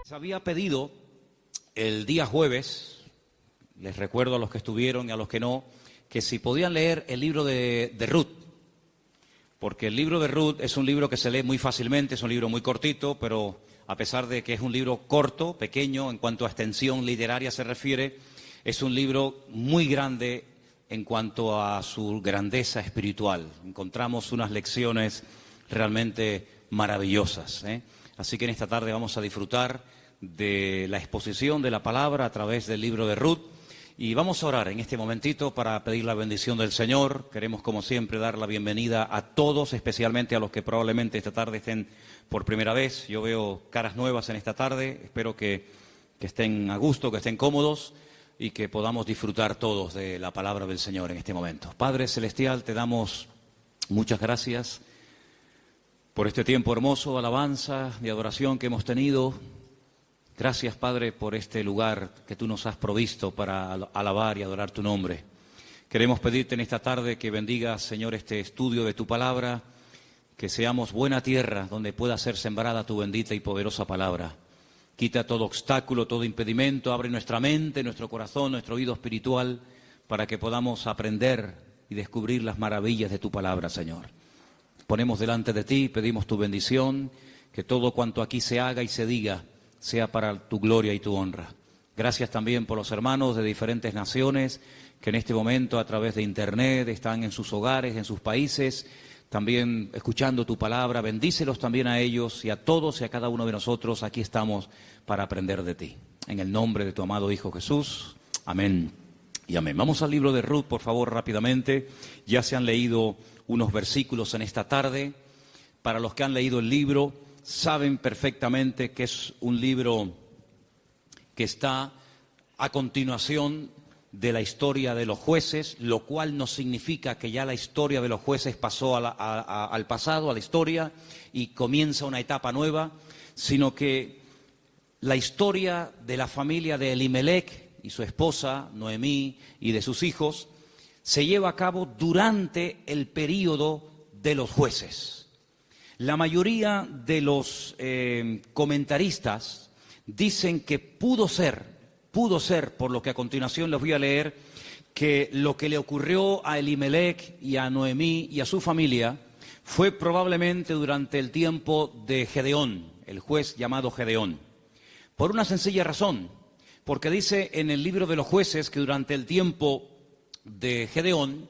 Se había pedido el día jueves, les recuerdo a los que estuvieron y a los que no, que si podían leer el libro de Ruth, porque el libro de Ruth es un libro que se lee muy fácilmente, es un libro muy cortito, pero a pesar de que es un libro corto, pequeño, en cuanto a extensión literaria se refiere, es un libro muy grande en cuanto a su grandeza espiritual. Encontramos unas lecciones realmente maravillosas, ¿eh? Así que en esta tarde vamos a disfrutar de la exposición de la palabra a través del libro de Ruth. Y vamos a orar en este momentito para pedir la bendición del Señor. Queremos, como siempre, dar la bienvenida a todos, especialmente a los que probablemente esta tarde estén por primera vez. Yo veo caras nuevas en esta tarde. Espero que estén a gusto, que estén cómodos y que podamos disfrutar todos de la palabra del Señor en este momento. Padre Celestial, te damos muchas gracias por este tiempo hermoso de alabanza, de adoración que hemos tenido. Gracias, Padre, por este lugar que tú nos has provisto para alabar y adorar tu nombre. Queremos pedirte en esta tarde que bendigas, Señor, este estudio de tu palabra, que seamos buena tierra donde pueda ser sembrada tu bendita y poderosa palabra. Quita todo obstáculo, todo impedimento, abre nuestra mente, nuestro corazón, nuestro oído espiritual, para que podamos aprender y descubrir las maravillas de tu palabra, Señor. Ponemos delante de ti, pedimos tu bendición, que todo cuanto aquí se haga y se diga sea para tu gloria y tu honra. Gracias también por los hermanos de diferentes naciones que en este momento a través de internet están en sus hogares, en sus países, también escuchando tu palabra. Bendícelos también a ellos y a todos y a cada uno de nosotros. Aquí estamos para aprender de ti. En el nombre de tu amado Hijo Jesús. Amén y amén. Vamos al libro de Ruth, por favor, rápidamente. Ya se han leído unos versículos en esta tarde. Para los que han leído el libro, saben perfectamente que es un libro que está a continuación de la historia de los jueces, lo cual no significa que ya la historia de los jueces pasó al pasado, a la historia, y comienza una etapa nueva, sino que la historia de la familia de Elimelech y su esposa, Noemí, y de sus hijos, se lleva a cabo durante el período de los jueces. La mayoría de los comentaristas dicen que pudo ser, por lo que a continuación les voy a leer, que lo que le ocurrió a Elimelech y a Noemí y a su familia fue probablemente durante el tiempo de Gedeón, el juez llamado Gedeón. Por una sencilla razón, porque dice en el libro de los jueces que durante el tiempo de Gedeón,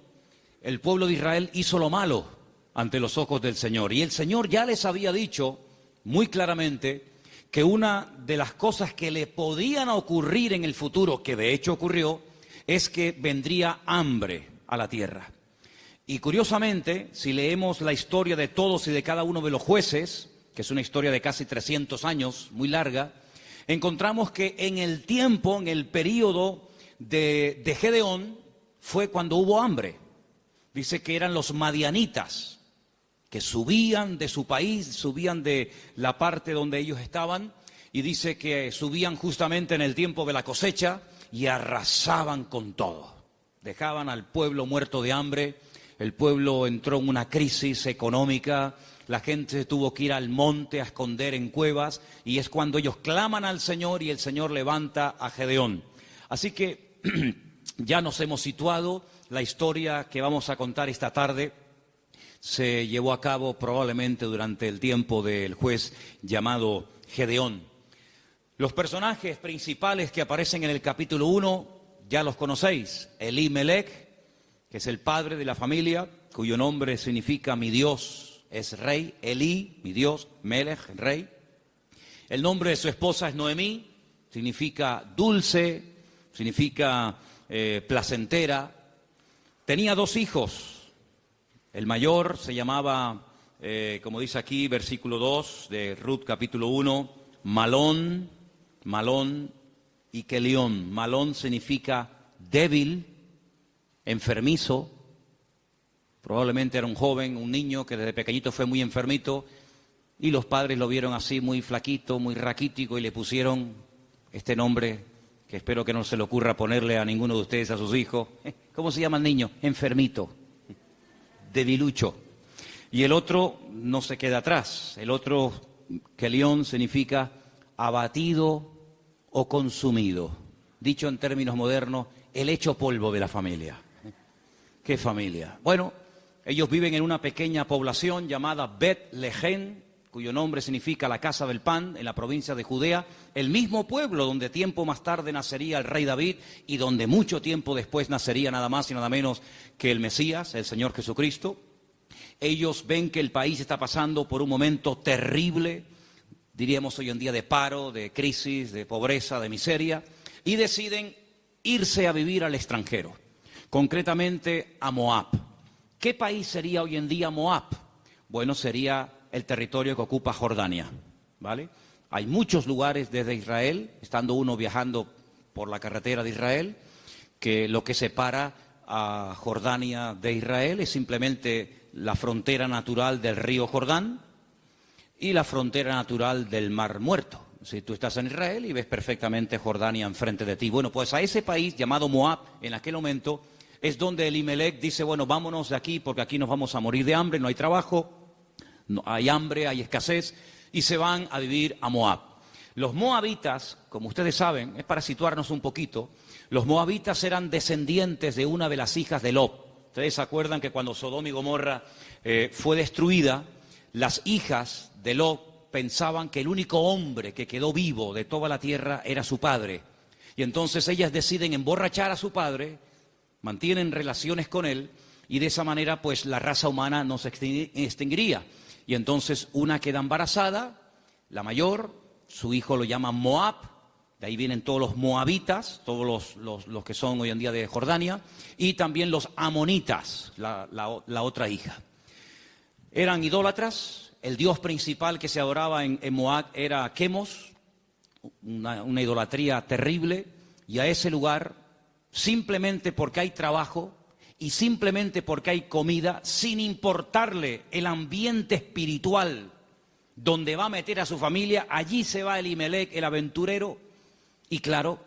el pueblo de Israel hizo lo malo ante los ojos del Señor. Y el Señor ya les había dicho muy claramente que una de las cosas que le podían ocurrir en el futuro, que de hecho ocurrió, es que vendría hambre a la tierra. Y curiosamente, si leemos la historia de todos y de cada uno de los jueces, que es una historia de casi 300 años, muy larga, encontramos que en el tiempo, en el periodo de Gedeón, fue cuando hubo hambre. Dice que eran los madianitas, que subían de su país, subían de la parte donde ellos estaban, y dice que subían justamente en el tiempo de la cosecha y arrasaban con todo. Dejaban al pueblo muerto de hambre, el pueblo entró en una crisis económica, la gente tuvo que ir al monte a esconder en cuevas, y es cuando ellos claman al Señor y el Señor levanta a Gedeón. Así que ya nos hemos situado, la historia que vamos a contar esta tarde se llevó a cabo probablemente durante el tiempo del juez llamado Gedeón. Los personajes principales que aparecen en el capítulo 1 ya los conocéis. Elimelech, que es el padre de la familia, cuyo nombre significa mi Dios es rey. Eli, mi Dios, Melech, rey. El nombre de su esposa es Noemí, significa dulce, significa placentera. Tenía 2 hijos. El mayor se llamaba, como dice aquí, versículo 2 de Ruth capítulo 1, Malón y Kelión. Malón significa débil, enfermizo. Probablemente era un joven, un niño que desde pequeñito fue muy enfermito y los padres lo vieron así muy flaquito, muy raquítico y le pusieron este nombre que espero que no se le ocurra ponerle a ninguno de ustedes a sus hijos. ¿Cómo se llama el niño? Enfermito. Debilucho. Y el otro no se queda atrás. El otro, Kelión, significa abatido o consumido. Dicho en términos modernos, el hecho polvo de la familia. ¿Qué familia? Bueno, ellos viven en una pequeña población llamada Bet-Lehem, cuyo nombre significa la casa del pan, en la provincia de Judea, el mismo pueblo donde tiempo más tarde nacería el rey David y donde mucho tiempo después nacería nada más y nada menos que el Mesías, el Señor Jesucristo. Ellos ven que el país está pasando por un momento terrible, diríamos hoy en día de paro, de crisis, de pobreza, de miseria, y deciden irse a vivir al extranjero, concretamente a Moab. ¿Qué país sería hoy en día Moab? Bueno, sería el territorio que ocupa Jordania, ¿vale? Hay muchos lugares desde Israel, estando uno viajando por la carretera de Israel, que lo que separa a Jordania de Israel es simplemente la frontera natural del río Jordán y la frontera natural del Mar Muerto. Si tú estás en Israel y ves perfectamente Jordania enfrente de ti. Bueno, pues a ese país llamado Moab, en aquel momento, es donde Elimelech dice, bueno, vámonos de aquí porque aquí nos vamos a morir de hambre, no hay trabajo, no, hay hambre, hay escasez, y se van a vivir a Moab. Los moabitas, como ustedes saben, es para situarnos un poquito, los moabitas eran descendientes de una de las hijas de Lot. Ustedes se acuerdan que cuando Sodoma y Gomorra fue destruida, las hijas de Lot pensaban que el único hombre que quedó vivo de toda la tierra era su padre. Y entonces ellas deciden emborrachar a su padre, mantienen relaciones con él, y de esa manera pues la raza humana no se extinguiría. Y entonces una queda embarazada, la mayor, su hijo lo llama Moab, de ahí vienen todos los moabitas, todos los que son hoy en día de Jordania, y también los amonitas, la otra hija. Eran idólatras, el dios principal que se adoraba en Moab era Quemos, una idolatría terrible, y a ese lugar, simplemente porque hay trabajo, y simplemente porque hay comida, sin importarle el ambiente espiritual donde va a meter a su familia, allí se va Elimelech, el aventurero, y claro,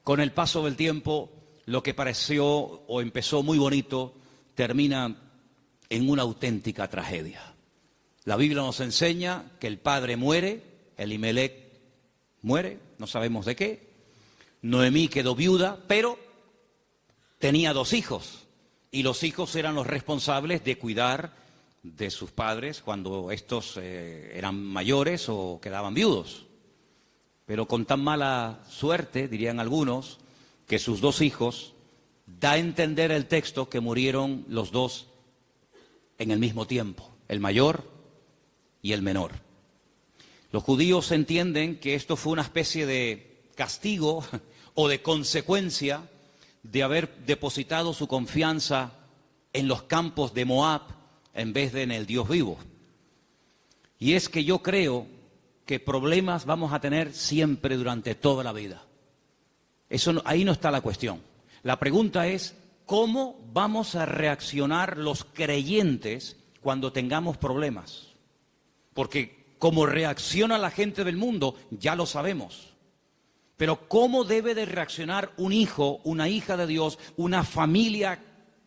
con el paso del tiempo, lo que pareció o empezó muy bonito, termina en una auténtica tragedia. La Biblia nos enseña que el padre muere, Elimelech muere, no sabemos de qué, Noemí quedó viuda, pero tenía 2 hijos. Y los hijos eran los responsables de cuidar de sus padres cuando estos eran mayores o quedaban viudos. Pero con tan mala suerte, dirían algunos, que sus 2 hijos, da a entender el texto que murieron los 2 en el mismo tiempo, el mayor y el menor. Los judíos entienden que esto fue una especie de castigo o de consecuencia de haber depositado su confianza en los campos de Moab en vez de en el Dios vivo. Y es que yo creo que problemas vamos a tener siempre durante toda la vida. Ahí no está la cuestión. La pregunta es, ¿cómo vamos a reaccionar los creyentes cuando tengamos problemas? Porque cómo reacciona la gente del mundo, ya lo sabemos. Pero ¿cómo debe de reaccionar un hijo, una hija de Dios, una familia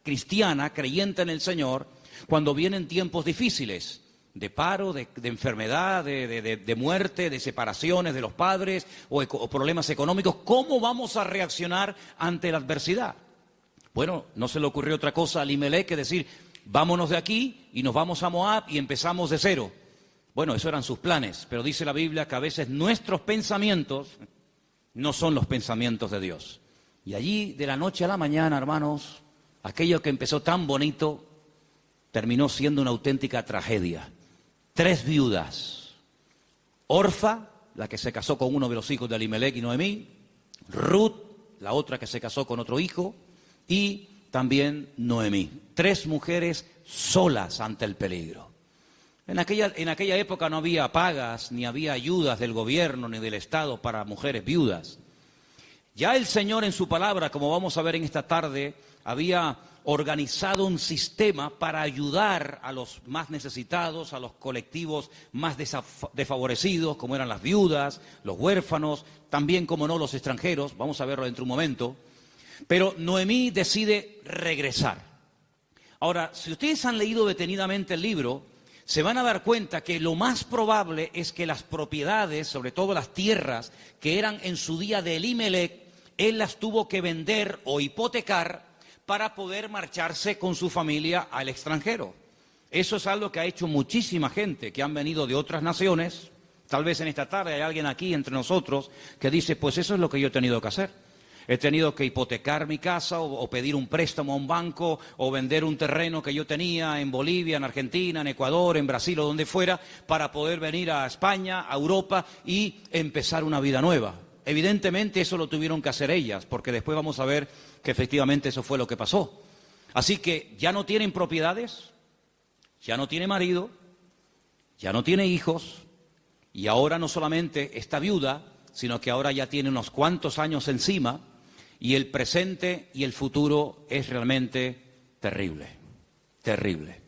cristiana, creyente en el Señor, cuando vienen tiempos difíciles? De paro, de enfermedad, de muerte, de separaciones de los padres o problemas económicos. ¿Cómo vamos a reaccionar ante la adversidad? Bueno, no se le ocurrió otra cosa a Elimelech que decir, vámonos de aquí y nos vamos a Moab y empezamos de cero. Bueno, esos eran sus planes, pero dice la Biblia que a veces nuestros pensamientos no son los pensamientos de Dios. Y allí, de la noche a la mañana, hermanos, aquello que empezó tan bonito, terminó siendo una auténtica tragedia. 3 viudas. Orfa, la que se casó con uno de los hijos de Elimelech y Noemí. Ruth, la otra que se casó con otro hijo. Y también Noemí. 3 mujeres solas ante el peligro. En aquella época no había pagas, ni había ayudas del gobierno, ni del Estado para mujeres viudas. Ya el Señor en su palabra, como vamos a ver en esta tarde, había organizado un sistema para ayudar a los más necesitados, a los colectivos más desfavorecidos, como eran las viudas, los huérfanos, también, como no, los extranjeros. Vamos a verlo dentro de un momento. Pero Noemí decide regresar. Ahora, si ustedes han leído detenidamente el libro, se van a dar cuenta que lo más probable es que las propiedades, sobre todo las tierras que eran en su día de Elimelech, él las tuvo que vender o hipotecar para poder marcharse con su familia al extranjero. Eso es algo que ha hecho muchísima gente que han venido de otras naciones. Tal vez en esta tarde hay alguien aquí entre nosotros que dice, pues eso es lo que yo he tenido que hacer. He tenido que hipotecar mi casa o pedir un préstamo a un banco o vender un terreno que yo tenía en Bolivia, en Argentina, en Ecuador, en Brasil o donde fuera para poder venir a España, a Europa y empezar una vida nueva. Evidentemente eso lo tuvieron que hacer ellas, porque después vamos a ver que efectivamente eso fue lo que pasó. Así que ya no tienen propiedades, ya no tiene marido, ya no tiene hijos y ahora no solamente está viuda, sino que ahora ya tiene unos cuantos años encima. Y el presente y el futuro es realmente terrible, terrible.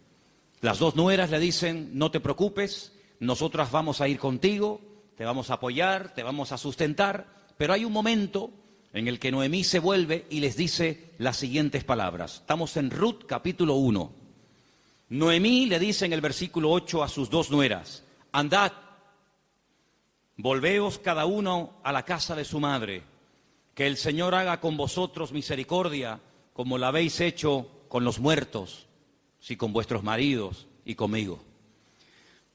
Las dos nueras le dicen, no te preocupes, nosotras vamos a ir contigo, te vamos a apoyar, te vamos a sustentar. Pero hay un momento en el que Noemí se vuelve y les dice las siguientes palabras. Estamos en Ruth capítulo 1. Noemí le dice en el versículo 8 a sus dos nueras, andad, volveos cada uno a la casa de su madre. Que el Señor haga con vosotros misericordia, como la habéis hecho con los muertos, sí, con vuestros maridos y conmigo.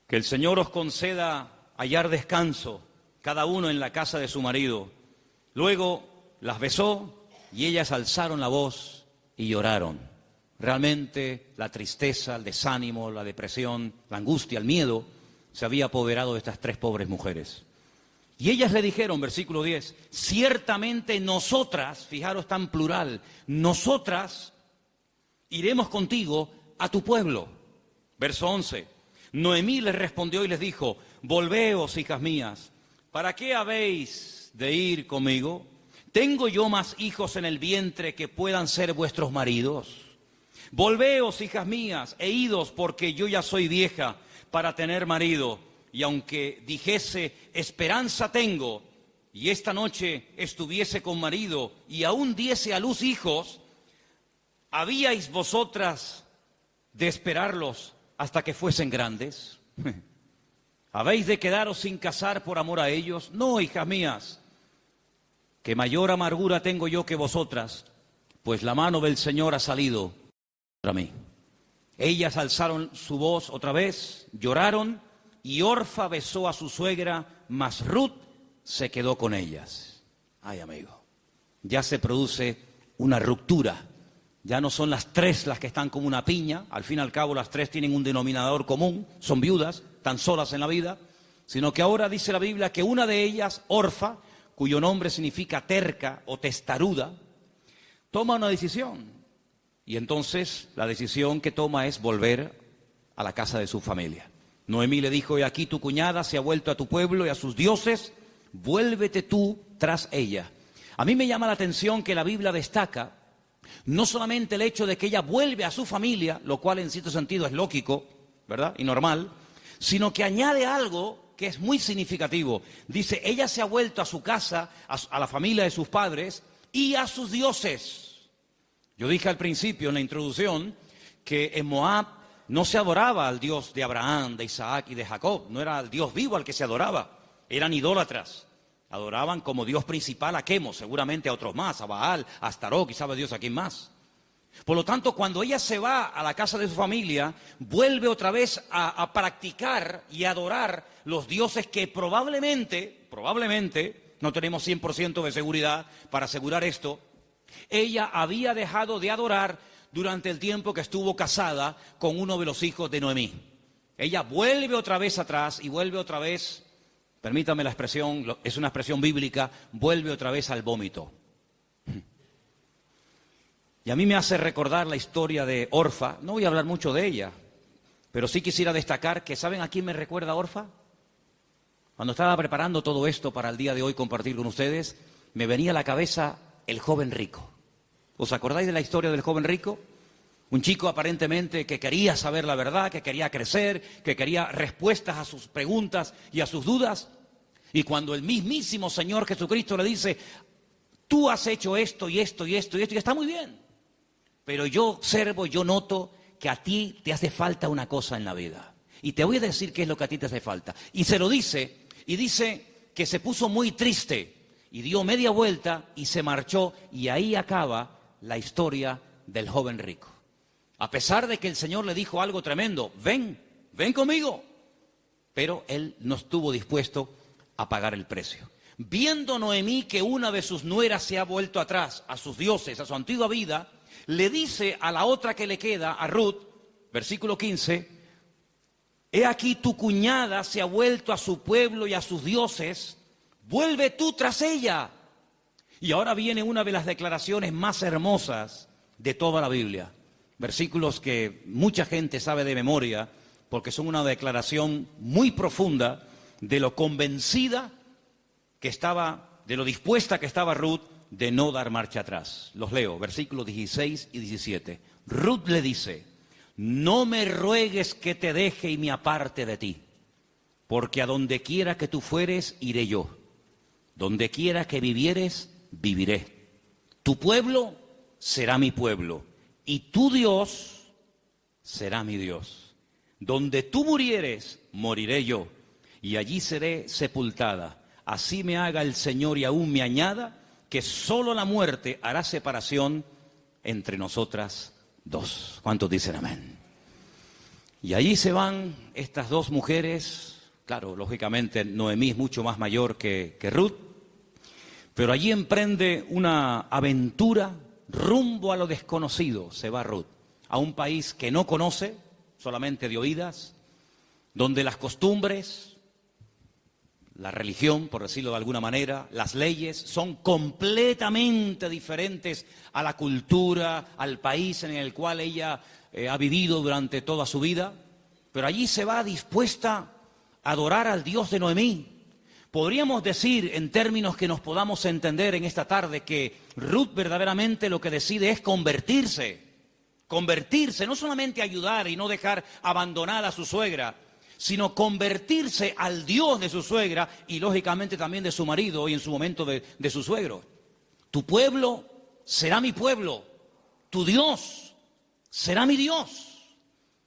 Que el Señor os conceda hallar descanso, cada uno en la casa de su marido. Luego las besó y ellas alzaron la voz y lloraron. Realmente la tristeza, el desánimo, la depresión, la angustia, el miedo se había apoderado de estas tres pobres mujeres. Y ellas le dijeron, versículo 10, ciertamente nosotras, fijaros tan plural, nosotras iremos contigo a tu pueblo. Verso 11, Noemí les respondió y les dijo, volveos, hijas mías, ¿para qué habéis de ir conmigo? ¿Tengo yo más hijos en el vientre que puedan ser vuestros maridos? Volveos, hijas mías, e idos, porque yo ya soy vieja para tener marido. Y aunque dijese, esperanza tengo, y esta noche estuviese con marido, y aún diese a luz hijos, ¿habíais vosotras de esperarlos hasta que fuesen grandes? ¿Habéis de quedaros sin casar por amor a ellos? No, hijas mías, que mayor amargura tengo yo que vosotras, pues la mano del Señor ha salido contra mí. Ellas alzaron su voz otra vez, lloraron, y Orfa besó a su suegra, mas Ruth se quedó con ellas. Ay, amigo, ya se produce una ruptura. Ya no son las tres las que están como una piña. Al fin y al cabo las tres tienen un denominador común. Son viudas, tan solas en la vida. Sino que ahora dice la Biblia que una de ellas, Orfa, cuyo nombre significa terca o testaruda, toma una decisión. Y entonces la decisión que toma es volver a la casa de su familia. Noemí le dijo, he aquí tu cuñada se ha vuelto a tu pueblo y a sus dioses, vuélvete tú tras ella. A mí me llama la atención que la Biblia destaca no solamente el hecho de que ella vuelve a su familia, lo cual en cierto sentido es lógico, ¿verdad? Y normal, sino que añade algo que es muy significativo. Dice, ella se ha vuelto a su casa, a la familia de sus padres y a sus dioses. Yo dije al principio en la introducción que en Moab no se adoraba al Dios de Abraham, de Isaac y de Jacob. No era el Dios vivo al que se adoraba. Eran idólatras. Adoraban como Dios principal a Quemos, seguramente a otros más, a Baal, a Astarot y sabe Dios a quién más. Por lo tanto, cuando ella se va a la casa de su familia, vuelve otra vez a practicar y a adorar los dioses que probablemente, no tenemos 100% de seguridad para asegurar esto, ella había dejado de adorar durante el tiempo que estuvo casada con uno de los hijos de Noemí. Ella vuelve otra vez atrás y vuelve otra vez, permítame la expresión, es una expresión bíblica, vuelve otra vez al vómito. Y a mí me hace recordar la historia de Orfa. No voy a hablar mucho de ella, pero sí quisiera destacar que, ¿saben a quién me recuerda Orfa? Cuando estaba preparando todo esto para el día de hoy compartir con ustedes, me venía a la cabeza el joven rico. ¿Os acordáis de la historia del joven rico? Un chico aparentemente que quería saber la verdad, que quería crecer, que quería respuestas a sus preguntas y a sus dudas. Y cuando el mismísimo Señor Jesucristo le dice, tú has hecho esto y esto y esto y esto, y está muy bien. Pero yo observo, yo noto que a ti te hace falta una cosa en la vida. Y te voy a decir qué es lo que a ti te hace falta. Y se lo dice, y dice que se puso muy triste y dio media vuelta y se marchó, y ahí acaba la historia del joven rico. A pesar de que el Señor le dijo algo tremendo, ven conmigo, pero él no estuvo dispuesto a pagar el precio. Viendo Noemí que una de sus nueras se ha vuelto atrás a sus dioses, a su antigua vida, le dice a la otra que le queda, a Ruth, versículo 15, he aquí tu cuñada se ha vuelto a su pueblo y a sus dioses, vuelve tú tras ella. Y ahora viene una de las declaraciones más hermosas de toda la Biblia. Versículos que mucha gente sabe de memoria, porque son una declaración muy profunda de lo convencida que estaba, de lo dispuesta que estaba Ruth de no dar marcha atrás. Los leo, versículos 16 y 17. Ruth le dice, no me ruegues que te deje y me aparte de ti, porque a donde quiera que tú fueres, iré yo. Donde quiera que vivieres, viviré. Tu pueblo será mi pueblo, y tu Dios será mi Dios. Donde tú murieres, moriré yo, y allí seré sepultada. Así me haga el Señor y aún me añada, que solo la muerte hará separación entre nosotras dos. ¿Cuántos dicen amén? Y allí se van estas dos mujeres. Claro, lógicamente Noemí es mucho más mayor que Ruth, pero allí emprende una aventura rumbo a lo desconocido. Se va Ruth a un país que no conoce, solamente de oídas, donde las costumbres, la religión, por decirlo de alguna manera, las leyes son completamente diferentes a la cultura, al país en el cual ella ha vivido durante toda su vida. Pero allí se va dispuesta a adorar al Dios de Noemí. Podríamos decir, en términos que nos podamos entender en esta tarde, que Ruth verdaderamente lo que decide es convertirse, no solamente ayudar y no dejar abandonada a su suegra, sino convertirse al Dios de su suegra y lógicamente también de su marido y en su momento de su suegro. Tu pueblo será mi pueblo, tu Dios será mi Dios.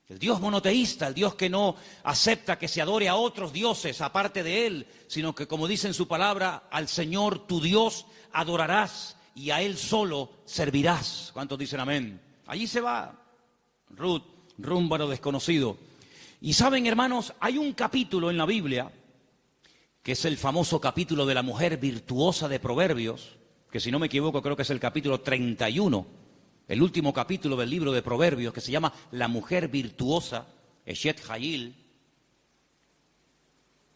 El Dios monoteísta, el Dios que no acepta que se adore a otros dioses aparte de Él, sino que, como dice en su palabra, al Señor tu Dios adorarás y a Él solo servirás. ¿Cuántos dicen amén? Allí se va Ruth rumbo a lo desconocido. Y saben, hermanos, hay un capítulo en la Biblia, que es el famoso capítulo de la mujer virtuosa de Proverbios, que si no me equivoco creo que es el capítulo 31, el último capítulo del libro de Proverbios, que se llama La mujer virtuosa, Eshet Hayil.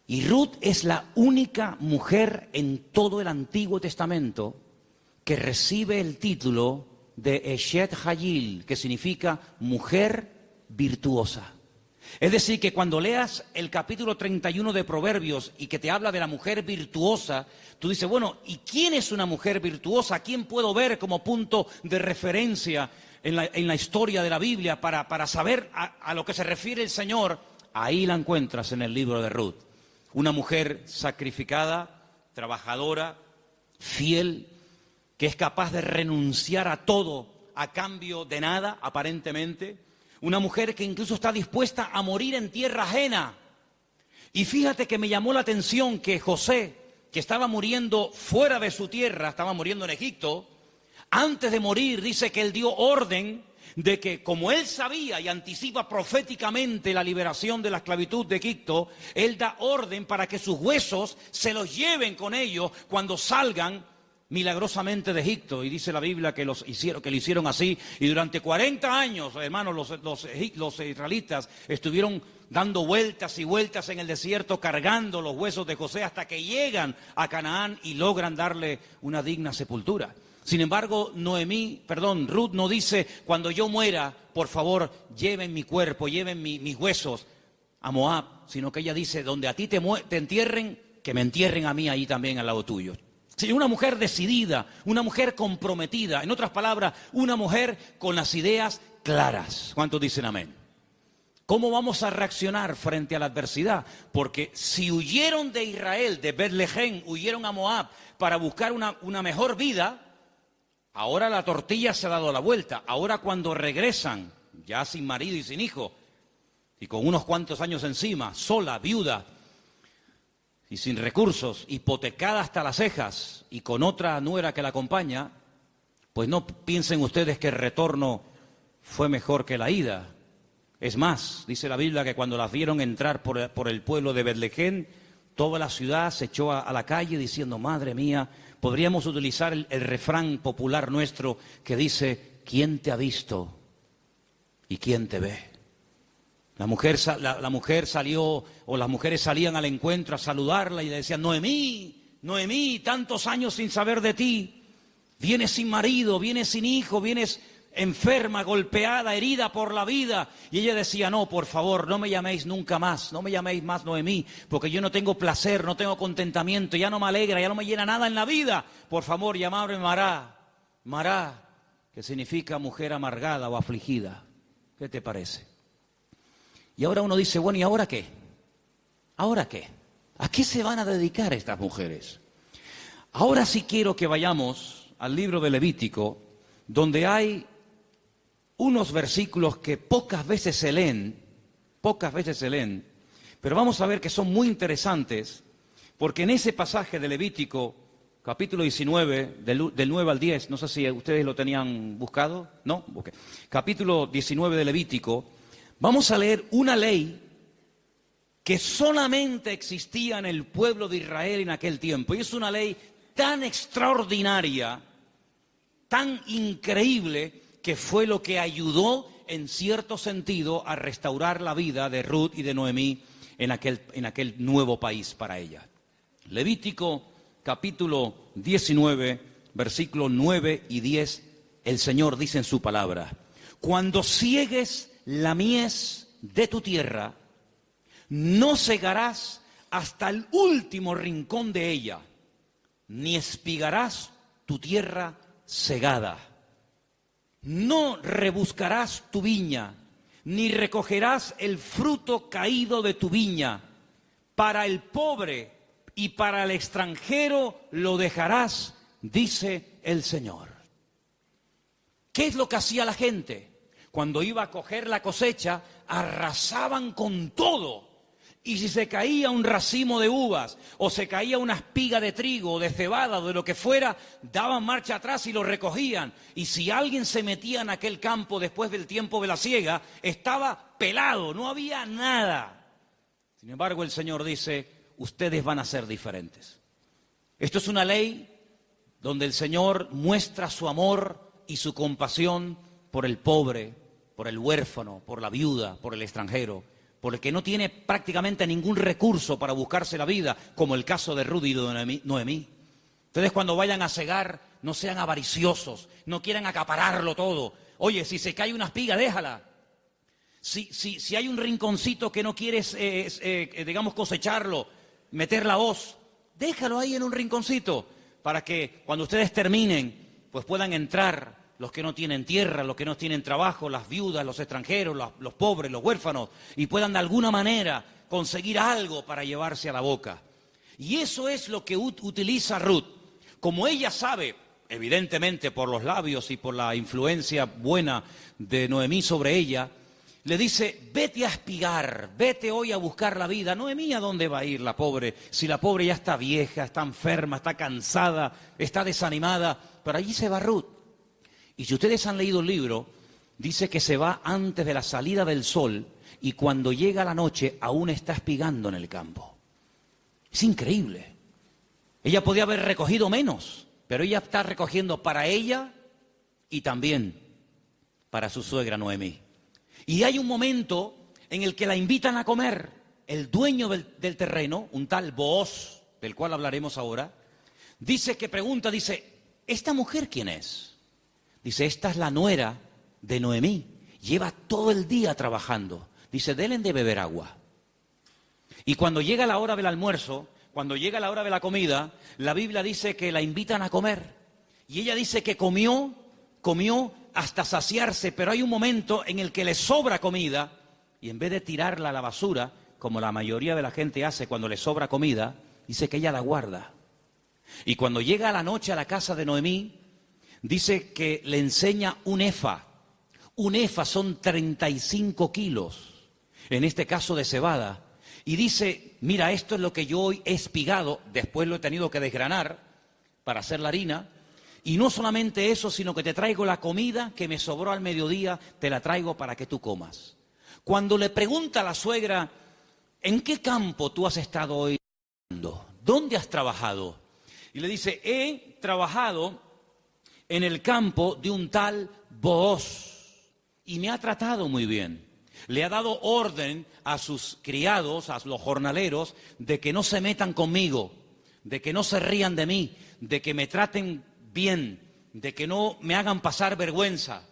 Y Ruth es la única mujer en todo el Antiguo Testamento que recibe el título de Eshet Hayil, que significa mujer virtuosa. Es decir, que cuando leas el capítulo 31 de Proverbios y que te habla de la mujer virtuosa, tú dices, bueno, ¿y quién es una mujer virtuosa? ¿A quién puedo ver como punto de referencia en la historia de la Biblia para saber a lo que se refiere el Señor? Ahí la encuentras en el libro de Ruth. Una mujer sacrificada, trabajadora, fiel, que es capaz de renunciar a todo a cambio de nada, aparentemente. Una mujer que incluso está dispuesta a morir en tierra ajena. Y fíjate que me llamó la atención que José, que estaba muriendo fuera de su tierra, estaba muriendo en Egipto, antes de morir dice que él dio orden de que, como él sabía y anticipa proféticamente la liberación de la esclavitud de Egipto, él da orden para que sus huesos se los lleven con ellos cuando salgan milagrosamente de Egipto. Y dice la Biblia que lo hicieron así, y durante 40 años, hermanos, los israelitas estuvieron dando vueltas y vueltas en el desierto cargando los huesos de José hasta que llegan a Canaán y logran darle una digna sepultura. Sin embargo, Ruth no dice, cuando yo muera, por favor, lleven mi cuerpo, lleven mis huesos a Moab, sino que ella dice, donde a ti te entierren, que me entierren a mí ahí también al lado tuyo. Sí, una mujer decidida, una mujer comprometida, en otras palabras, una mujer con las ideas claras. ¿Cuántos dicen amén? ¿Cómo vamos a reaccionar frente a la adversidad? Porque si huyeron de Israel, de Betlehem, huyeron a Moab para buscar una mejor vida, ahora la tortilla se ha dado la vuelta. Ahora cuando regresan, ya sin marido y sin hijo, y con unos cuantos años encima, sola, viuda y sin recursos, hipotecada hasta las cejas y con otra nuera que la acompaña, pues no piensen ustedes que el retorno fue mejor que la ida. Es más, dice la Biblia que cuando las vieron entrar por el pueblo de Betlehem, toda la ciudad se echó a la calle diciendo, madre mía, podríamos utilizar el refrán popular nuestro que dice, ¿quién te ha visto y quién te ve? La mujer salió, o las mujeres salían al encuentro a saludarla y le decían, Noemí, Noemí, tantos años sin saber de ti, vienes sin marido, vienes sin hijo, vienes enferma, golpeada, herida por la vida. Y ella decía, no, por favor, no me llaméis nunca más, no me llaméis más Noemí, porque yo no tengo placer, no tengo contentamiento, ya no me alegra, ya no me llena nada en la vida. Por favor, llamadme Mará, Mará, que significa mujer amargada o afligida. ¿Qué te parece? Y ahora uno dice, bueno, ¿y ahora qué? ¿Ahora qué? ¿A qué se van a dedicar estas mujeres? Ahora sí quiero que vayamos al libro de Levítico, donde hay unos versículos que pocas veces se leen, pero vamos a ver que son muy interesantes, porque en ese pasaje de Levítico, capítulo 19, del 9 al 10, no sé si ustedes lo tenían buscado, ¿no? Okay. Capítulo 19 de Levítico, vamos a leer una ley que solamente existía en el pueblo de Israel en aquel tiempo. Y es una ley tan extraordinaria, tan increíble, que fue lo que ayudó en cierto sentido a restaurar la vida de Ruth y de Noemí en aquel nuevo país para ella. Levítico capítulo 19, versículos 9 y 10, el Señor dice en su palabra, cuando ciegues la mies de tu tierra, no cegarás hasta el último rincón de ella, ni espigarás tu tierra cegada. No rebuscarás tu viña, ni recogerás el fruto caído de tu viña. Para el pobre y para el extranjero lo dejarás, dice el Señor. ¿Qué es lo que hacía la gente? Cuando iba a coger la cosecha, arrasaban con todo. Y si se caía un racimo de uvas, o se caía una espiga de trigo, o de cebada, o de lo que fuera, daban marcha atrás y lo recogían. Y si alguien se metía en aquel campo después del tiempo de la siega, estaba pelado, no había nada. Sin embargo, el Señor dice, ustedes van a ser diferentes. Esto es una ley donde el Señor muestra su amor y su compasión por el pobre, por el huérfano, por la viuda, por el extranjero, por el que no tiene prácticamente ningún recurso para buscarse la vida, como el caso de Ruth y de Noemí. Ustedes cuando vayan a cegar, no sean avariciosos, no quieran acapararlo todo. Oye, si se cae una espiga, déjala. Si hay un rinconcito que no quieres, digamos, cosecharlo, meter la hoz, déjalo ahí en un rinconcito, para que cuando ustedes terminen, pues puedan entrar los que no tienen tierra, los que no tienen trabajo, las viudas, los extranjeros, los pobres, los huérfanos, y puedan de alguna manera conseguir algo para llevarse a la boca. Y eso es lo que utiliza Ruth. Como ella sabe, evidentemente por los labios y por la influencia buena de Noemí sobre ella, le dice, vete a espigar, vete hoy a buscar la vida. Noemí, ¿a dónde va a ir la pobre? Si la pobre ya está vieja, está enferma, está cansada, está desanimada, pero allí se va Ruth. Y si ustedes han leído el libro, dice que se va antes de la salida del sol y cuando llega la noche aún está espigando en el campo. Es increíble. Ella podía haber recogido menos, pero ella está recogiendo para ella y también para su suegra Noemí. Y hay un momento en el que la invitan a comer. El dueño del terreno, un tal Booz, del cual hablaremos ahora, dice, ¿esta mujer quién es? Dice, esta es la nuera de Noemí, lleva todo el día trabajando. Dice, denle de beber agua. Y cuando llega la hora del almuerzo, cuando llega la hora de la comida, la Biblia dice que la invitan a comer. Y ella dice que comió hasta saciarse, pero hay un momento en el que le sobra comida, y en vez de tirarla a la basura, como la mayoría de la gente hace cuando le sobra comida, dice que ella la guarda. Y cuando llega la noche a la casa de Noemí, dice que le enseña un efa. Un efa son 35 kilos. en este caso de cebada, y dice, mira, esto es lo que yo hoy he espigado, después lo he tenido que desgranar para hacer la harina, y no solamente eso, sino que te traigo la comida que me sobró al mediodía, te la traigo para que tú comas. Cuando le pregunta a la suegra, ¿en qué campo tú has estado hoy? ¿Dónde has trabajado? Y le dice, he trabajado en el campo de un tal Booz y me ha tratado muy bien. Le ha dado orden a sus criados, a los jornaleros, de que no se metan conmigo, de que no se rían de mí, de que me traten bien, de que no me hagan pasar vergüenza.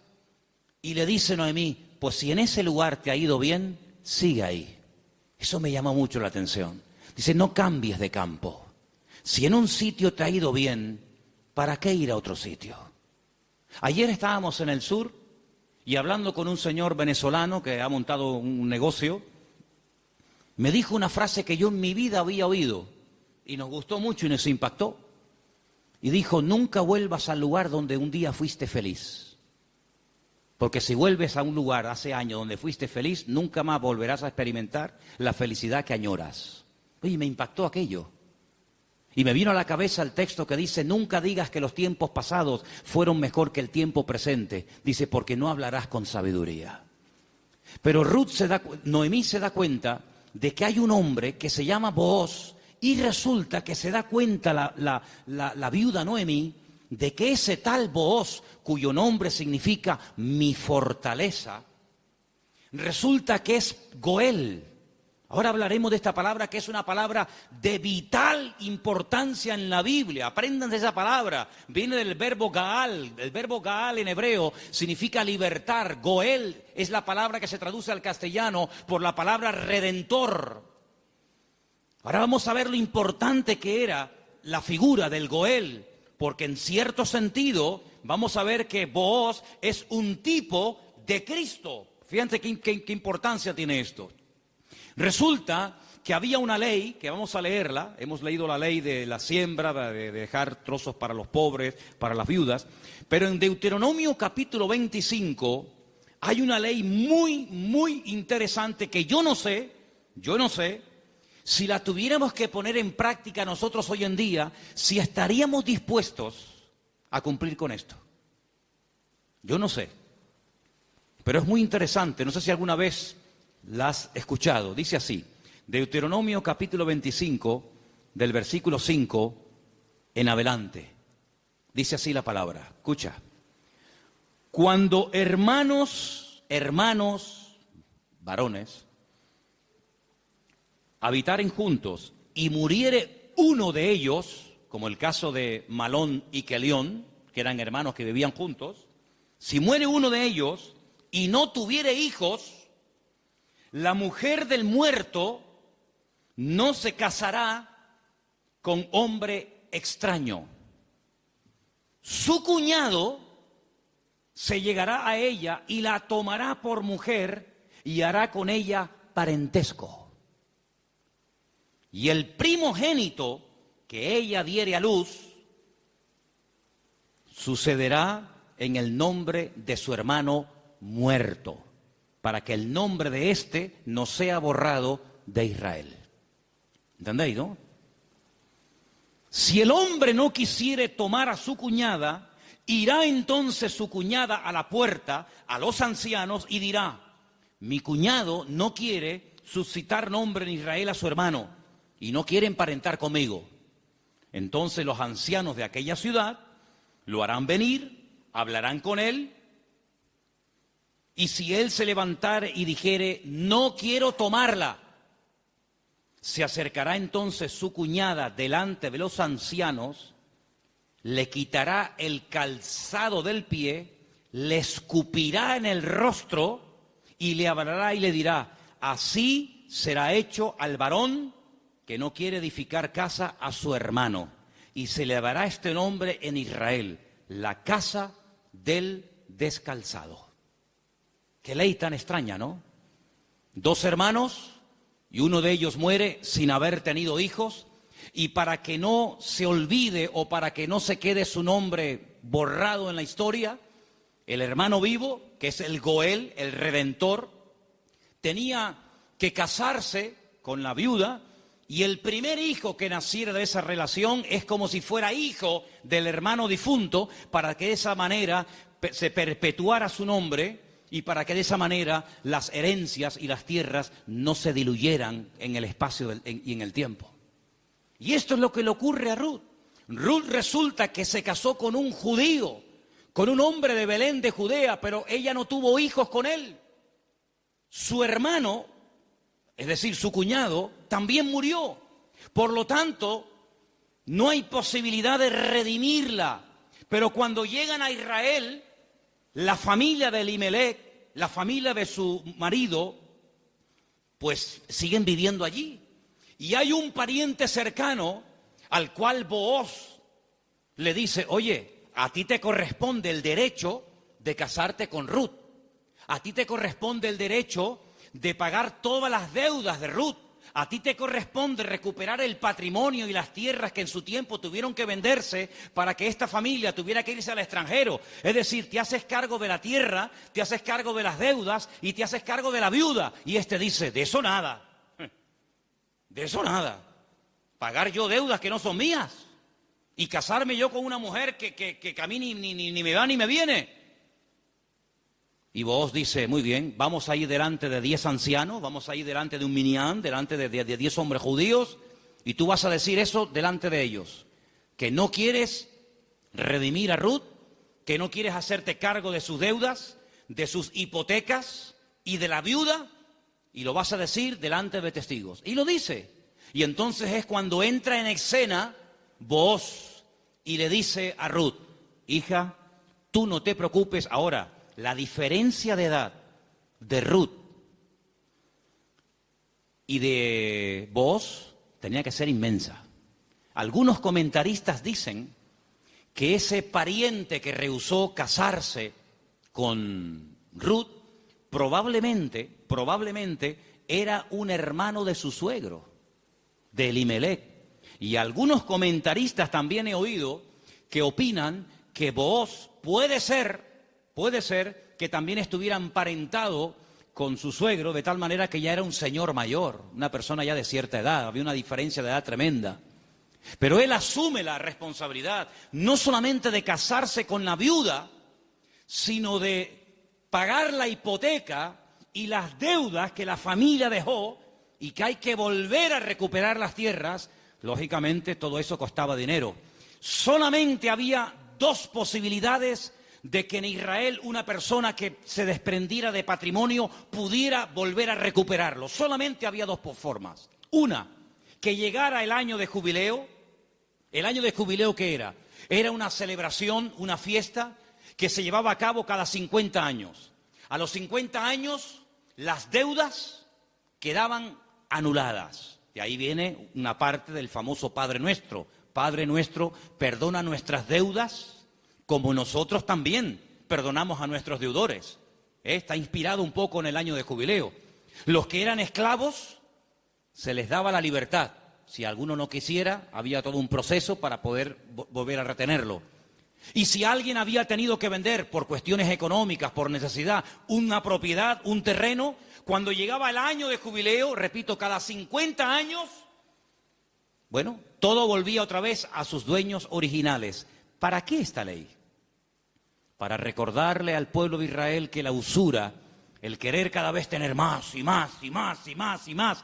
Y le dice Noemí, pues si en ese lugar te ha ido bien, sigue ahí. Eso me llama mucho la atención. Dice, no cambies de campo. Si en un sitio te ha ido bien, ¿para qué ir a otro sitio? Ayer estábamos en el sur y hablando con un señor venezolano que ha montado un negocio, me dijo una frase que yo en mi vida había oído y nos gustó mucho y nos impactó. Y dijo, nunca vuelvas al lugar donde un día fuiste feliz. Porque si vuelves a un lugar hace años donde fuiste feliz, nunca más volverás a experimentar la felicidad que añoras. Oye, me impactó aquello. Y me vino a la cabeza el texto que dice, nunca digas que los tiempos pasados fueron mejor que el tiempo presente. Dice, porque no hablarás con sabiduría. Pero Noemí se da cuenta de que hay un hombre que se llama Booz y resulta que se da cuenta la viuda Noemí de que ese tal Booz, cuyo nombre significa mi fortaleza, resulta que es Goel. Ahora hablaremos de esta palabra que es una palabra de vital importancia en la Biblia. Aprendan de esa palabra. Viene del verbo Gaal. El verbo Gaal en hebreo significa libertar. Goel es la palabra que se traduce al castellano por la palabra redentor. Ahora vamos a ver lo importante que era la figura del Goel, porque en cierto sentido vamos a ver que Booz es un tipo de Cristo. Fíjense qué importancia tiene esto. Resulta que había una ley, que vamos a leerla, hemos leído la ley de la siembra, de dejar trozos para los pobres, para las viudas, pero en Deuteronomio capítulo 25 hay una ley muy interesante que yo no sé, si la tuviéramos que poner en práctica nosotros hoy en día, si estaríamos dispuestos a cumplir con esto. Yo no sé, pero es muy interesante, no sé si alguna vez la has escuchado. Dice así, Deuteronomio capítulo 25, del versículo 5 en adelante. Dice así la palabra, escucha. Cuando hermanos, varones, habitaren juntos y muriere uno de ellos, como el caso de Malón y Kelión, que eran hermanos que vivían juntos, si muere uno de ellos y no tuviere hijos, la mujer del muerto no se casará con hombre extraño. Su cuñado se llegará a ella y la tomará por mujer y hará con ella parentesco. Y el primogénito que ella diere a luz sucederá en el nombre de su hermano muerto, para que el nombre de éste no sea borrado de Israel. ¿Entendéis, no? Si el hombre no quisiere tomar a su cuñada, irá entonces su cuñada a la puerta, a los ancianos, y dirá, mi cuñado no quiere suscitar nombre en Israel a su hermano, y no quiere emparentar conmigo. Entonces los ancianos de aquella ciudad lo harán venir, hablarán con él, y si él se levantare y dijere, no quiero tomarla, se acercará entonces su cuñada delante de los ancianos, le quitará el calzado del pie, le escupirá en el rostro y le hablará y le dirá, así será hecho al varón que no quiere edificar casa a su hermano. Y se le dará este nombre en Israel, la casa del descalzado. Qué ley tan extraña, ¿no? Dos hermanos y uno de ellos muere sin haber tenido hijos, y para que no se olvide o para que no se quede su nombre borrado en la historia, el hermano vivo, que es el Goel, el Redentor, tenía que casarse con la viuda, y el primer hijo que naciera de esa relación es como si fuera hijo del hermano difunto, para que de esa manera se perpetuara su nombre y para que de esa manera las herencias y las tierras no se diluyeran en el espacio y en el tiempo. Y esto es lo que le ocurre a Ruth. Ruth resulta que se casó con un judío, con un hombre de Belén de Judea, pero ella no tuvo hijos con él. Su hermano, es decir, su cuñado, también murió. Por lo tanto, no hay posibilidad de redimirla. Pero cuando llegan a Israel, la familia de Elimelech, la familia de su marido, pues siguen viviendo allí. Y hay un pariente cercano al cual Booz le dice: oye, a ti te corresponde el derecho de casarte con Ruth. A ti te corresponde el derecho de pagar todas las deudas de Ruth. A ti te corresponde recuperar el patrimonio y las tierras que en su tiempo tuvieron que venderse para que esta familia tuviera que irse al extranjero. Es decir, te haces cargo de la tierra, te haces cargo de las deudas y te haces cargo de la viuda. Y este dice: de eso nada. De eso nada. Pagar yo deudas que no son mías y casarme yo con una mujer que a mí ni me va ni me viene. Y Booz dice: muy bien, vamos a ir delante de 10 ancianos, vamos a ir delante de un minián, delante de 10 hombres judíos, y tú vas a decir eso delante de ellos, que no quieres redimir a Ruth, que no quieres hacerte cargo de sus deudas, de sus hipotecas y de la viuda, y lo vas a decir delante de testigos. Y lo dice. Y entonces es cuando entra en escena Booz y le dice a Ruth: hija, tú no te preocupes. Ahora, la diferencia de edad de Ruth y de Booz tenía que ser inmensa. Algunos comentaristas dicen que ese pariente que rehusó casarse con Ruth probablemente era un hermano de su suegro, de Elimelech. Y algunos comentaristas también he oído que opinan que Booz puede ser que también estuviera emparentado con su suegro, de tal manera que ya era un señor mayor, una persona ya de cierta edad, había una diferencia de edad tremenda. Pero él asume la responsabilidad, no solamente de casarse con la viuda, sino de pagar la hipoteca y las deudas que la familia dejó y que hay que volver a recuperar las tierras. Lógicamente todo eso costaba dinero. Solamente había 2 posibilidades de que en Israel una persona que se desprendiera de patrimonio pudiera volver a recuperarlo. Solamente había 2 formas. Una, que llegara el año de jubileo. ¿El año de jubileo qué era? Era una celebración, una fiesta que se llevaba a cabo cada 50 años. A los 50 años las deudas quedaban anuladas. De ahí viene una parte del famoso Padre Nuestro. Padre Nuestro, perdona nuestras deudas como nosotros también perdonamos a nuestros deudores. Está inspirado un poco en el año de jubileo. Los que eran esclavos se les daba la libertad. Si alguno no quisiera, había todo un proceso para poder volver a retenerlo. Y si alguien había tenido que vender por cuestiones económicas, por necesidad, una propiedad, un terreno, cuando llegaba el año de jubileo, repito, cada 50 años, bueno, todo volvía otra vez a sus dueños originales. ¿Para qué esta ley? Para recordarle al pueblo de Israel que la usura, el querer cada vez tener más y más y más y más y más,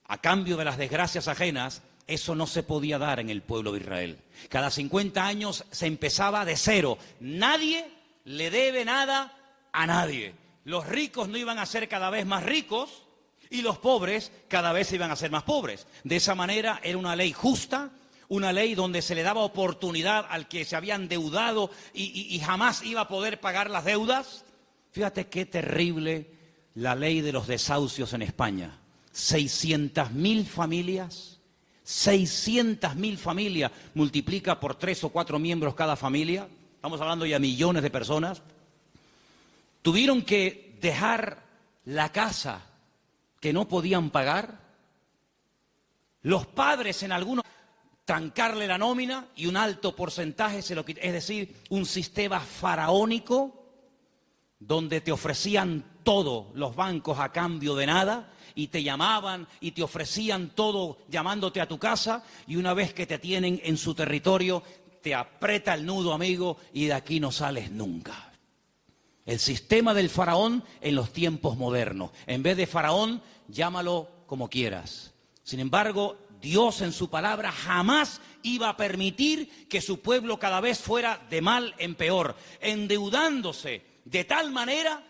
a cambio de las desgracias ajenas, eso no se podía dar en el pueblo de Israel. Cada 50 años se empezaba de cero. Nadie le debe nada a nadie. Los ricos no iban a ser cada vez más ricos y los pobres cada vez iban a ser más pobres. De esa manera era una ley justa, una ley donde se le daba oportunidad al que se había endeudado y jamás iba a poder pagar las deudas. Fíjate qué terrible la ley de los desahucios en España. 600.000 familias, 600.000 familias, multiplica por 3 o 4 miembros cada familia, estamos hablando ya de millones de personas, tuvieron que dejar la casa que no podían pagar. Los padres en algunos trancarle la nómina y un alto porcentaje se lo quitó. Es decir, un sistema faraónico donde te ofrecían todo los bancos a cambio de nada, y te llamaban y te ofrecían todo llamándote a tu casa, y una vez que te tienen en su territorio, te aprieta el nudo, amigo, y de aquí no sales nunca. El sistema del faraón en los tiempos modernos. En vez de faraón, llámalo como quieras. Sin embargo, Dios en su palabra jamás iba a permitir que su pueblo cada vez fuera de mal en peor, endeudándose de tal manera